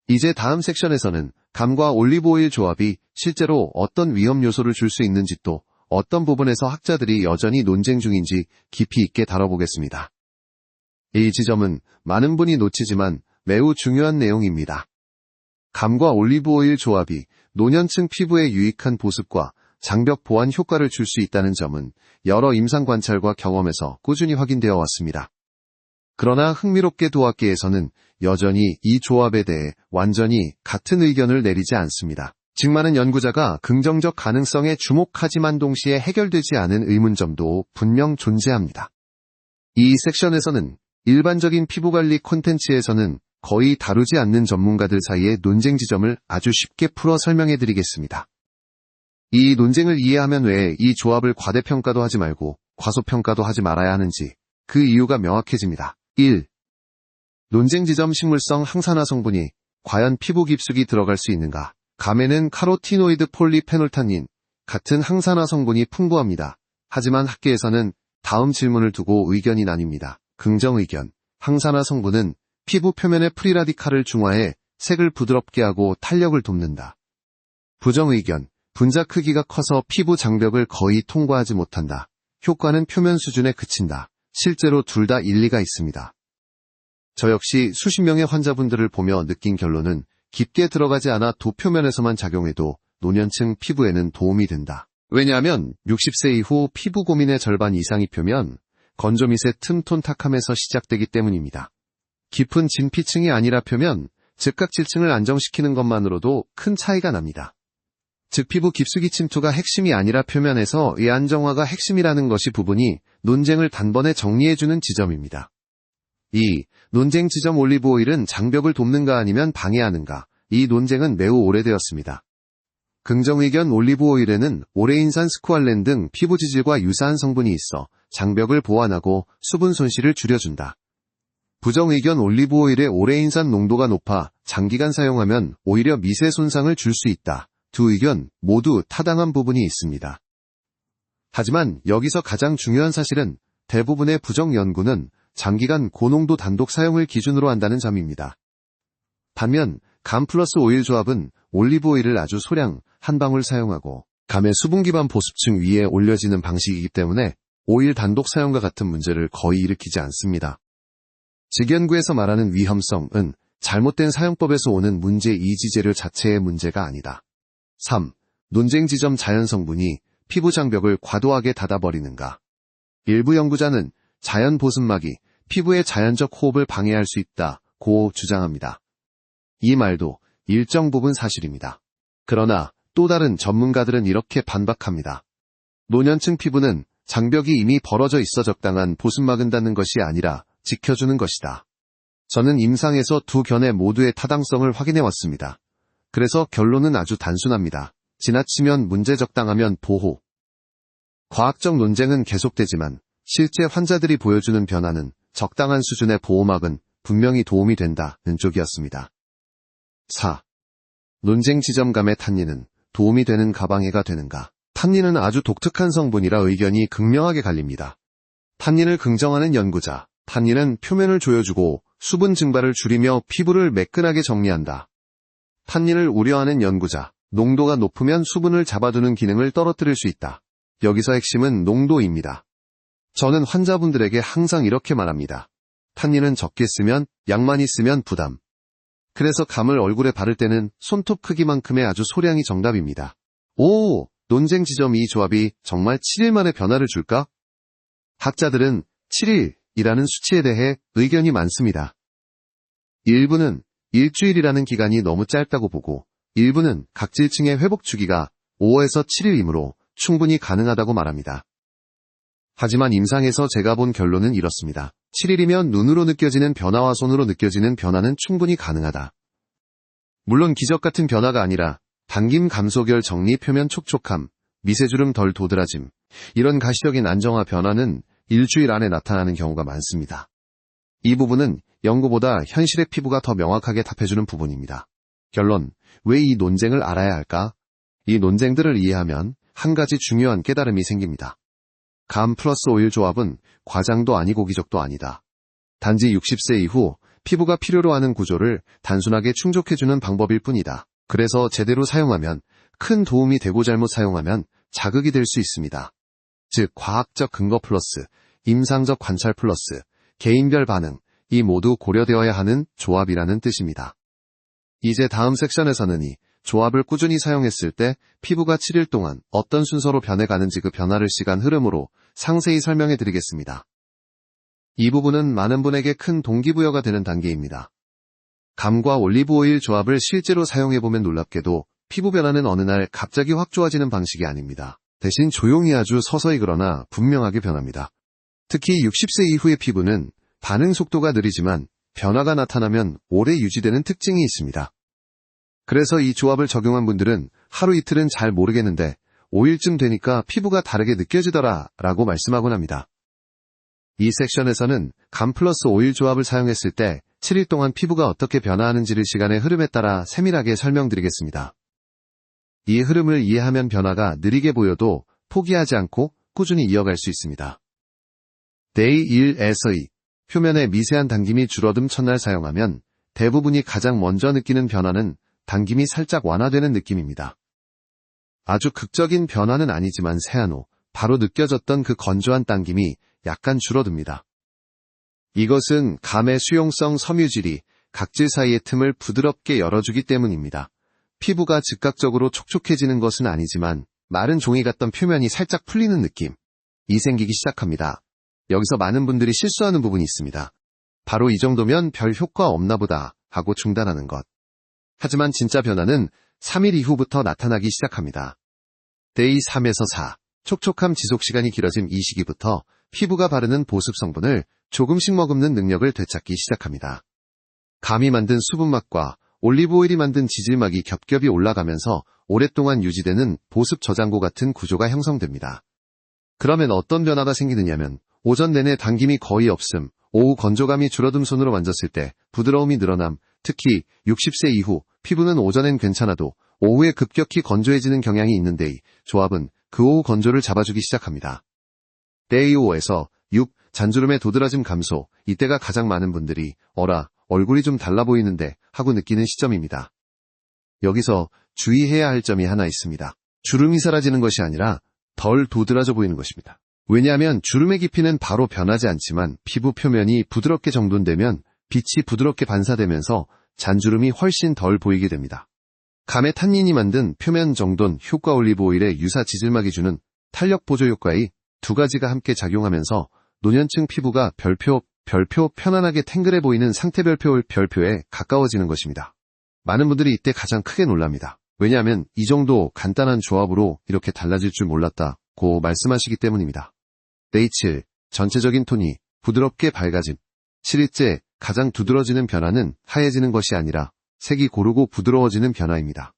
이제 다음 섹션에서는 감과 올리브 오일 조합이 실제로 어떤 위험 요소를 줄 수 있는지 또 어떤 부분에서 학자들이 여전히 논쟁 중인지 깊이 있게 다뤄보겠습니다. 이 지점은 많은 분이 놓치지만 매우 중요한 내용입니다. 감과 올리브 오일 조합이 노년층 피부에 유익한 보습과 장벽 보완 효과를 줄 수 있다는 점은 여러 임상 관찰과 경험에서 꾸준히 확인되어 왔습니다. 그러나 흥미롭게도 학계에서는 여전히 이 조합에 대해 완전히 같은 의견을 내리지 않습니다. 즉 많은 연구자가 긍정적 가능성에 주목하지만 동시에 해결되지 않은 의문점도 분명 존재합니다. 이 섹션에서는 일반적인 피부관리 콘텐츠에서는 거의 다루지 않는 전문가들 사이의 논쟁 지점을 아주 쉽게 풀어 설명해드리겠습니다. 이 논쟁을 이해하면 왜 이 조합을 과대평가도 하지 말고 과소평가도 하지 말아야 하는지 그 이유가 명확해집니다. 1. 논쟁 지점 식물성 항산화 성분이 과연 피부 깊숙이 들어갈 수 있는가? 감에는 카로티노이드 폴리페놀탄닌 같은 항산화 성분이 풍부합니다. 하지만 학계에서는 다음 질문을 두고 의견이 나뉩니다. 긍정 의견. 항산화 성분은 피부 표면의 프리라디칼을 중화해 색을 부드럽게 하고 탄력을 돕는다. 부정 의견. 분자 크기가 커서 피부 장벽을 거의 통과하지 못한다. 효과는 표면 수준에 그친다. 실제로 둘 다 일리가 있습니다. 저 역시 수십 명의 환자분들을 보며 느낀 결론은 깊게 들어가지 않아 도표면에서만 작용해도 노년층 피부에는 도움이 된다. 왜냐하면 60세 이후 피부 고민의 절반 이상이 표면, 건조 밑의 틈톤 탁함에서 시작되기 때문입니다. 깊은 진피층이 아니라 표면, 즉각질층을 안정시키는 것만으로도 큰 차이가 납니다. 즉 피부 깊숙이 침투가 핵심이 아니라 표면에서 이 안정화가 핵심이라는 것이 부분이 논쟁을 단번에 정리해주는 지점입니다. 2. 논쟁 지점 올리브 오일은 장벽을 돕는가 아니면 방해하는가. 이 논쟁은 매우 오래되었습니다. 긍정 의견 올리브 오일에는 오레인산 스쿠알렌 등 피부 지질과 유사한 성분이 있어 장벽을 보완하고 수분 손실을 줄여준다. 부정 의견 올리브 오일의 오레인산 농도가 높아 장기간 사용하면 오히려 미세 손상을 줄 수 있다. 두 의견 모두 타당한 부분이 있습니다. 하지만 여기서 가장 중요한 사실은 대부분의 부정 연구는 장기간 고농도 단독 사용을 기준으로 한다는 점입니다. 반면 감 플러스 오일 조합은 올리브 오일을 아주 소량 한 방울 사용하고 감의 수분 기반 보습층 위에 올려지는 방식이기 때문에 오일 단독 사용과 같은 문제를 거의 일으키지 않습니다. 직연구에서 말하는 위험성은 잘못된 사용법에서 오는 문제 이지 재료 자체의 문제가 아니다. 3. 논쟁 지점 자연 성분이 피부 장벽을 과도하게 닫아버리는가? 일부 연구자는 자연 보습막이 피부의 자연적 호흡을 방해할 수 있다고 주장합니다. 이 말도 일정 부분 사실입니다. 그러나 또 다른 전문가들은 이렇게 반박합니다. 노년층 피부는 장벽이 이미 벌어져 있어 적당한 보습막은 닫는 것이 아니라 지켜주는 것이다. 저는 임상에서 두 견해 모두의 타당성을 확인해왔습니다. 그래서 결론은 아주 단순합니다. 지나치면 문제 적당하면 보호. 과학적 논쟁은 계속되지만 실제 환자들이 보여주는 변화는 적당한 수준의 보호막은 분명히 도움이 된다는 쪽이었습니다. 4. 논쟁 지점감의 탄닌은 도움이 되는 가방해가 되는가? 탄닌은 아주 독특한 성분이라 의견이 극명하게 갈립니다. 탄닌을 긍정하는 연구자, 탄닌은 표면을 조여주고 수분 증발을 줄이며 피부를 매끈하게 정리한다. 탄닌을 우려하는 연구자, 농도가 높으면 수분을 잡아두는 기능을 떨어뜨릴 수 있다. 여기서 핵심은 농도입니다. 저는 환자분들에게 항상 이렇게 말합니다. 탄닌은 적게 쓰면, 양 많이 쓰면 부담. 그래서 감을 얼굴에 바를 때는 손톱 크기만큼의 아주 소량이 정답입니다. 오, 논쟁 지점 이 조합이 정말 7일 만에 변화를 줄까? 학자들은 7일이라는 수치에 대해 의견이 많습니다. 일부는 일주일이라는 기간이 너무 짧다고 보고, 일부는 각질층의 회복 주기가 5에서 7일이므로 충분히 가능하다고 말합니다. 하지만 임상에서 제가 본 결론은 이렇습니다. 7일이면 눈으로 느껴지는 변화와 손으로 느껴지는 변화는 충분히 가능하다. 물론 기적 같은 변화가 아니라 당김 감소결 정리 표면 촉촉함, 미세주름 덜 도드라짐, 이런 가시적인 안정화 변화는 일주일 안에 나타나는 경우가 많습니다. 이 부분은 연구보다 현실의 피부가 더 명확하게 답해주는 부분입니다. 결론, 왜 이 논쟁을 알아야 할까? 이 논쟁들을 이해하면 한 가지 중요한 깨달음이 생깁니다. 감 플러스 오일 조합은 과장도 아니고 기적도 아니다. 단지 60세 이후 피부가 필요로 하는 구조를 단순하게 충족해주는 방법일 뿐이다. 그래서 제대로 사용하면 큰 도움이 되고 잘못 사용하면 자극이 될 수 있습니다. 즉, 과학적 근거 플러스 임상적 관찰 플러스 개인별 반응, 이 모두 고려되어야 하는 조합이라는 뜻입니다. 이제 다음 섹션에서는 이 조합을 꾸준히 사용했을 때 피부가 7일 동안 어떤 순서로 변해가는지 그 변화를 시간 흐름으로 상세히 설명해 드리겠습니다. 이 부분은 많은 분에게 큰 동기부여가 되는 단계입니다. 감과 올리브오일 조합을 실제로 사용해보면 놀랍게도 피부 변화는 어느 날 갑자기 확 좋아지는 방식이 아닙니다. 대신 조용히 아주 서서히 그러나 분명하게 변합니다. 특히 60세 이후의 피부는 반응 속도가 느리지만 변화가 나타나면 오래 유지되는 특징이 있습니다. 그래서 이 조합을 적용한 분들은 하루 이틀은 잘 모르겠는데 5일쯤 되니까 피부가 다르게 느껴지더라 라고 말씀하곤 합니다. 이 섹션에서는 감 플러스 오일 조합을 사용했을 때 7일 동안 피부가 어떻게 변화하는지를 시간의 흐름에 따라 세밀하게 설명드리겠습니다. 이 흐름을 이해하면 변화가 느리게 보여도 포기하지 않고 꾸준히 이어갈 수 있습니다. 데이 1에서 2, 표면에 미세한 당김이 줄어듦 첫날 사용하면 대부분이 가장 먼저 느끼는 변화는 당김이 살짝 완화되는 느낌입니다. 아주 극적인 변화는 아니지만 세안 후 바로 느껴졌던 그 건조한 당김이 약간 줄어듭니다. 이것은 감의 수용성 섬유질이 각질 사이의 틈을 부드럽게 열어주기 때문입니다. 피부가 즉각적으로 촉촉해지는 것은 아니지만 마른 종이 같던 표면이 살짝 풀리는 느낌이 생기기 시작합니다. 여기서 많은 분들이 실수하는 부분이 있습니다. 바로 이 정도면 별 효과 없나 보다 하고 중단하는 것. 하지만 진짜 변화는 3일 이후부터 나타나기 시작합니다. 데이 3에서 4, 촉촉함 지속시간이 길어진 이 시기부터 피부가 바르는 보습 성분을 조금씩 머금는 능력을 되찾기 시작합니다. 감이 만든 수분막과 올리브오일이 만든 지질막이 겹겹이 올라가면서 오랫동안 유지되는 보습 저장고 같은 구조가 형성됩니다. 그러면 어떤 변화가 생기느냐면 오전 내내 당김이 거의 없음, 오후 건조감이 줄어듦 손으로 만졌을 때 부드러움이 늘어남, 특히 60세 이후 피부는 오전엔 괜찮아도 오후에 급격히 건조해지는 경향이 있는데 이 조합은 그 오후 건조를 잡아주기 시작합니다. 데이 5에서 6, 잔주름의 도드라짐 감소, 이때가 가장 많은 분들이 어라, 얼굴이 좀 달라 보이는데 하고 느끼는 시점입니다. 여기서 주의해야 할 점이 하나 있습니다. 주름이 사라지는 것이 아니라 덜 도드라져 보이는 것입니다. 왜냐하면 주름의 깊이는 바로 변하지 않지만 피부 표면이 부드럽게 정돈되면 빛이 부드럽게 반사되면서 잔주름이 훨씬 덜 보이게 됩니다. 감의 탄닌이 만든 표면 정돈 효과 올리브오일의 유사 지질막이 주는 탄력 보조 효과의 두 가지가 함께 작용하면서 노년층 피부가 별표 편안하게 탱글해 보이는 상태 별표에 가까워지는 것입니다. 많은 분들이 이때 가장 크게 놀랍니다. 왜냐하면 이 정도 간단한 조합으로 이렇게 달라질 줄 몰랐다고 말씀하시기 때문입니다. 데이 7, 전체적인 톤이 부드럽게 밝아짐. 7일째 가장 두드러지는 변화는 하얘지는 것이 아니라 색이 고르고 부드러워지는 변화입니다.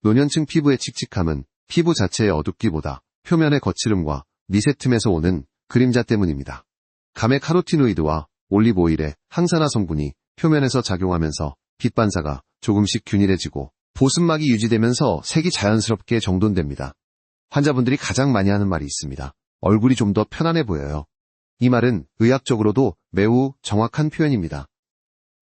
노년층 피부의 칙칙함은 피부 자체의 어둡기보다 표면의 거칠음과 미세 틈에서 오는 그림자 때문입니다. 감의 카로티노이드와 올리브오일의 항산화 성분이 표면에서 작용하면서 빛 반사가 조금씩 균일해지고 보습막이 유지되면서 색이 자연스럽게 정돈됩니다. 환자분들이 가장 많이 하는 말이 있습니다. 얼굴이 좀 더 편안해 보여요. 이 말은 의학적으로도 매우 정확한 표현입니다.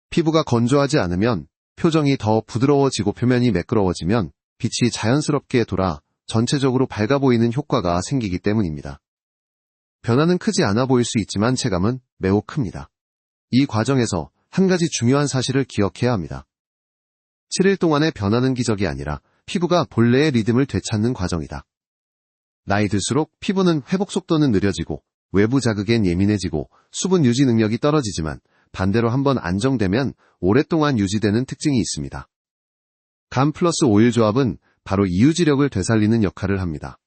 피부가 건조하지 않으면 표정이 더 부드러워지고 표면이 매끄러워지면 빛이 자연스럽게 돌아 전체적으로 밝아 보이는 효과가 생기기 때문입니다. 변화는 크지 않아 보일 수 있지만 체감은 매우 큽니다. 이 과정에서 한 가지 중요한 사실을 기억해야 합니다. 7일 동안의 변화는 기적이 아니라 피부가 본래의 리듬을 되찾는 과정이다. 나이 들수록 피부는 회복 속도는 느려지고 외부 자극엔 예민해지고 수분 유지 능력이 떨어지지만 반대로 한번 안정되면 오랫동안 유지되는 특징이 있습니다. 감 플러스 오일 조합은 바로 이 유지력을 되살리는 역할을 합니다.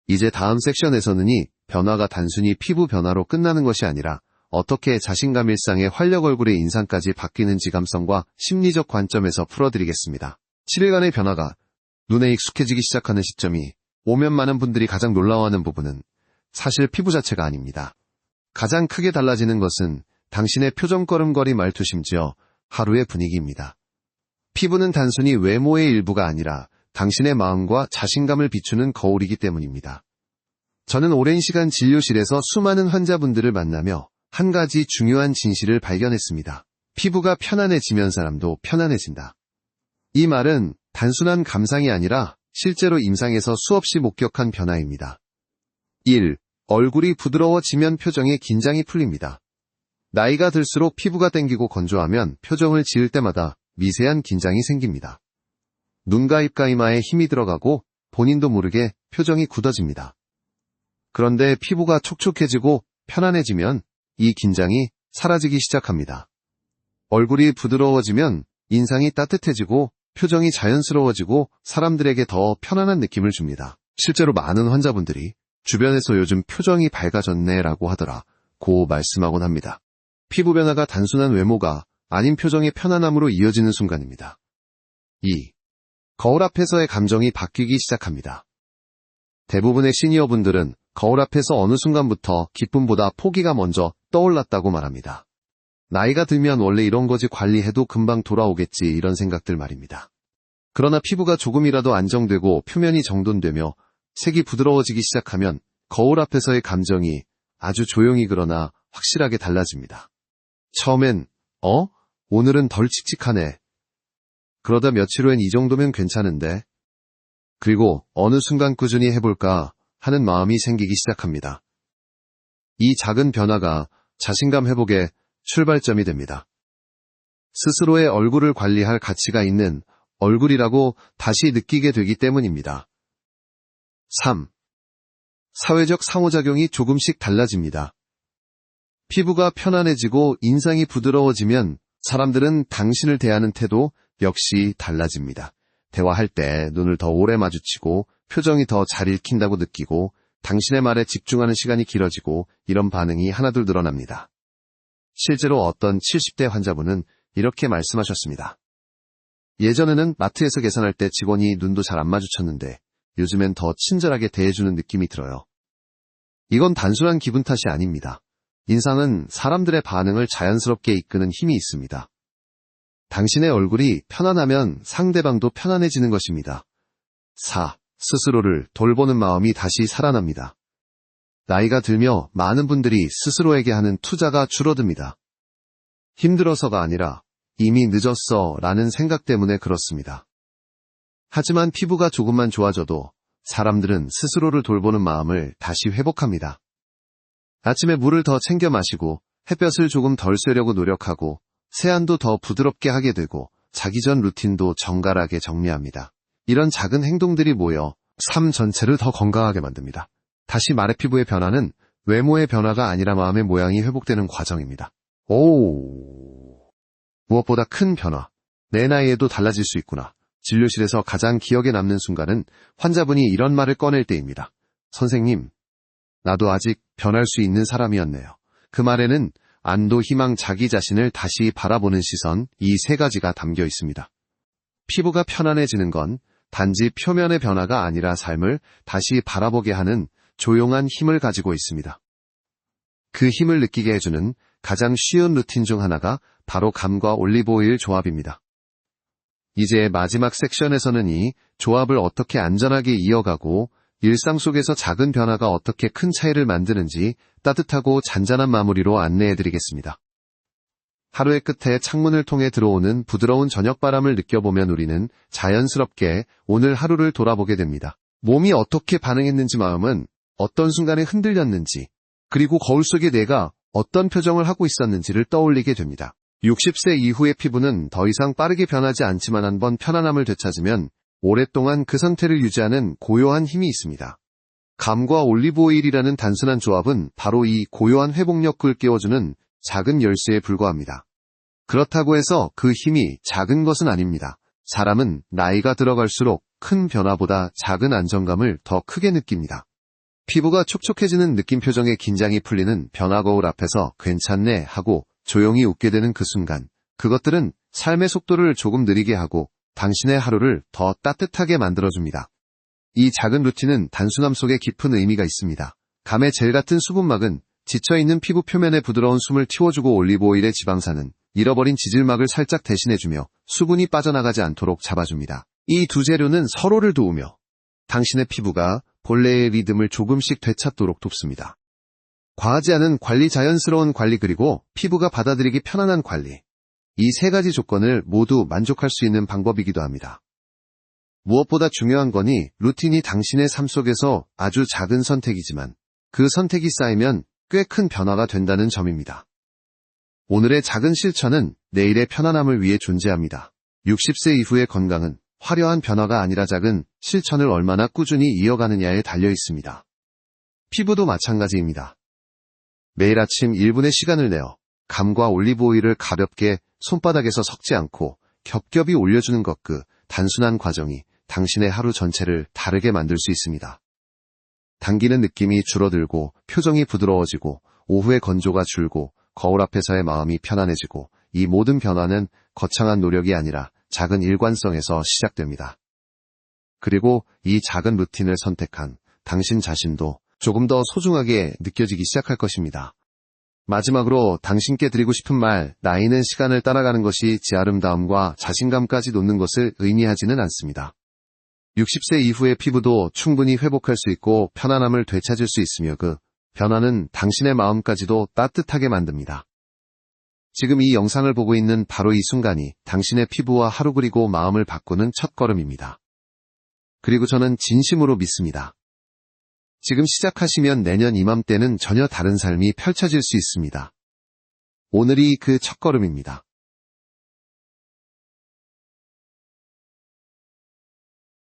이제 다음 섹션에서는 이 변화가 단순히 피부 변화로 끝나는 것이 아니라 어떻게 자신감 일상의 활력 얼굴의 인상까지 바뀌는지 감성과 심리적 관점에서 풀어드리겠습니다. 7일간의 변화가 눈에 익숙해지기 시작하는 시점이 오면 많은 분들이 가장 놀라워하는 부분은 사실 피부 자체가 아닙니다. 가장 크게 달라지는 것은 당신의 표정 걸음걸이 말투 심지어 하루의 분위기입니다. 피부는 단순히 외모의 일부가 아니라 당신의 마음과 자신감을 비추는 거울이기 때문입니다. 저는 오랜 시간 진료실에서 수많은 환자분들을 만나며 한 가지 중요한 진실을 발견했습니다. 피부가 편안해지면 사람도 편안해진다. 이 말은 단순한 감상이 아니라 실제로 임상에서 수없이 목격한 변화입니다. 1. 얼굴이 부드러워지면 표정에 긴장이 풀립니다. 나이가 들수록 피부가 땡기고 건조하면 표정을 지을 때마다 미세한 긴장이 생깁니다. 눈과 입과 이마에 힘이 들어가고 본인도 모르게 표정이 굳어집니다. 그런데 피부가 촉촉해지고 편안해지면 이 긴장이 사라지기 시작합니다. 얼굴이 부드러워지면 인상이 따뜻해지고 표정이 자연스러워지고 사람들에게 더 편안한 느낌을 줍니다. 실제로 많은 환자분들이 주변에서 요즘 표정이 밝아졌네라고 하더라 고 말씀하곤 합니다. 피부 변화가 단순한 외모가 아닌 표정의 편안함으로 이어지는 순간입니다. 2. 거울 앞에서의 감정이 바뀌기 시작합니다. 대부분의 시니어분들은 거울 앞에서 어느 순간부터 기쁨보다 포기가 먼저 떠올랐다고 말합니다. 나이가 들면 원래 이런 거지 관리해도 금방 돌아오겠지 이런 생각들 말입니다. 그러나 피부가 조금이라도 안정되고 표면이 정돈되며 색이 부드러워지기 시작하면 거울 앞에서의 감정이 아주 조용히 그러나 확실하게 달라집니다. 처음엔 오늘은 덜 칙칙하네. 그러다 며칠 후엔 이 정도면 괜찮은데. 그리고 어느 순간 꾸준히 해볼까 하는 마음이 생기기 시작합니다. 이 작은 변화가 자신감 회복의 출발점이 됩니다. 스스로의 얼굴을 관리할 가치가 있는 얼굴이라고 다시 느끼게 되기 때문입니다. 3. 사회적 상호작용이 조금씩 달라집니다. 피부가 편안해지고 인상이 부드러워지면 사람들은 당신을 대하는 태도 역시 달라집니다. 대화할 때 눈을 더 오래 마주치고 표정이 더 잘 읽힌다고 느끼고 당신의 말에 집중하는 시간이 길어지고 이런 반응이 하나둘 늘어납니다. 실제로 어떤 70대 환자분은 이렇게 말씀하셨습니다. 예전에는 마트에서 계산할 때 직원이 눈도 잘 안 마주쳤는데 요즘엔 더 친절하게 대해주는 느낌이 들어요. 이건 단순한 기분 탓이 아닙니다. 인상은 사람들의 반응을 자연스럽게 이끄는 힘이 있습니다. 당신의 얼굴이 편안하면 상대방도 편안해지는 것입니다. 4. 스스로를 돌보는 마음이 다시 살아납니다. 나이가 들며 많은 분들이 스스로에게 하는 투자가 줄어듭니다. 힘들어서가 아니라 이미 늦었어 라는 생각 때문에 그렇습니다. 하지만 피부가 조금만 좋아져도 사람들은 스스로를 돌보는 마음을 다시 회복합니다. 아침에 물을 더 챙겨 마시고 햇볕을 조금 덜 쐬려고 노력하고 세안도 더 부드럽게 하게 되고 자기 전 루틴도 정갈하게 정리합니다. 이런 작은 행동들이 모여 삶 전체를 더 건강하게 만듭니다. 다시 말해 피부의 변화는 외모의 변화가 아니라 마음의 모양이 회복되는 과정입니다. 무엇보다 큰 변화. 내 나이에도 달라질 수 있구나. 진료실에서 가장 기억에 남는 순간은 환자분이 이런 말을 꺼낼 때입니다. 선생님, 나도 아직 변할 수 있는 사람이었네요. 그 말에는 안도, 희망, 자기 자신을 다시 바라보는 시선, 이 세 가지가 담겨 있습니다. 피부가 편안해지는 건 단지 표면의 변화가 아니라 삶을 다시 바라보게 하는 조용한 힘을 가지고 있습니다. 그 힘을 느끼게 해주는 가장 쉬운 루틴 중 하나가 바로 감과 올리브오일 조합입니다. 이제 마지막 섹션에서는 이 조합을 어떻게 안전하게 이어가고 일상 속에서 작은 변화가 어떻게 큰 차이를 만드는지 따뜻하고 잔잔한 마무리로 안내해드리겠습니다. 하루의 끝에 창문을 통해 들어오는 부드러운 저녁바람을 느껴보면 우리는 자연스럽게 오늘 하루를 돌아보게 됩니다. 몸이 어떻게 반응했는지, 마음은 어떤 순간에 흔들렸는지, 그리고 거울 속에 내가 어떤 표정을 하고 있었는지를 떠올리게 됩니다. 60세 이후의 피부는 더 이상 빠르게 변하지 않지만 한번 편안함을 되찾으면 오랫동안 그 상태를 유지하는 고요한 힘이 있습니다. 감과 올리브오일이라는 단순한 조합은 바로 이 고요한 회복력을 깨워주는 작은 열쇠에 불과합니다. 그렇다고 해서 그 힘이 작은 것은 아닙니다. 사람은 나이가 들어갈수록 큰 변화보다 작은 안정감을 더 크게 느낍니다. 피부가 촉촉해지는 느낌, 표정에 긴장이 풀리는 변화, 거울 앞에서 괜찮네 하고 조용히 웃게 되는 그 순간, 그것들은 삶의 속도를 조금 느리게 하고 당신의 하루를 더 따뜻하게 만들어줍니다. 이 작은 루틴은 단순함 속에 깊은 의미가 있습니다. 감의 젤 같은 수분막은 지쳐있는 피부 표면에 부드러운 숨을 틔워주고, 올리브오일의 지방산은 잃어버린 지질막을 살짝 대신해주며 수분이 빠져나가지 않도록 잡아줍니다. 이 두 재료는 서로를 도우며 당신의 피부가 본래의 리듬을 조금씩 되찾도록 돕습니다. 과하지 않은 관리, 자연스러운 관리, 그리고 피부가 받아들이기 편안한 관리. 이 세 가지 조건을 모두 만족할 수 있는 방법이기도 합니다. 무엇보다 중요한 거니 루틴이 당신의 삶 속에서 아주 작은 선택이지만 그 선택이 쌓이면 꽤 큰 변화가 된다는 점입니다. 오늘의 작은 실천은 내일의 편안함을 위해 존재합니다. 60세 이후의 건강은 화려한 변화가 아니라 작은 실천을 얼마나 꾸준히 이어가느냐에 달려 있습니다. 피부도 마찬가지입니다. 매일 아침 1분의 시간을 내어 감과 올리브오일을 가볍게 손바닥에서 섞지 않고 겹겹이 올려주는 것, 그 단순한 과정이 당신의 하루 전체를 다르게 만들 수 있습니다. 당기는 느낌이 줄어들고 표정이 부드러워지고 오후의 건조가 줄고 거울 앞에서의 마음이 편안해지고, 이 모든 변화는 거창한 노력이 아니라 작은 일관성에서 시작됩니다. 그리고 이 작은 루틴을 선택한 당신 자신도 조금 더 소중하게 느껴지기 시작할 것입니다. 마지막으로 당신께 드리고 싶은 말, 나이는 시간을 따라가는 것이 지 아름다움과 자신감까지 놓는 것을 의미하지는 않습니다. 60세 이후의 피부도 충분히 회복할 수 있고 편안함을 되찾을 수 있으며, 그 변화는 당신의 마음까지도 따뜻하게 만듭니다. 지금 이 영상을 보고 있는 바로 이 순간이 당신의 피부와 하루, 그리고 마음을 바꾸는 첫걸음입니다. 그리고 저는 진심으로 믿습니다. 지금 시작하시면 내년 이맘때는 전혀 다른 삶이 펼쳐질 수 있습니다. 오늘이 그 첫걸음입니다.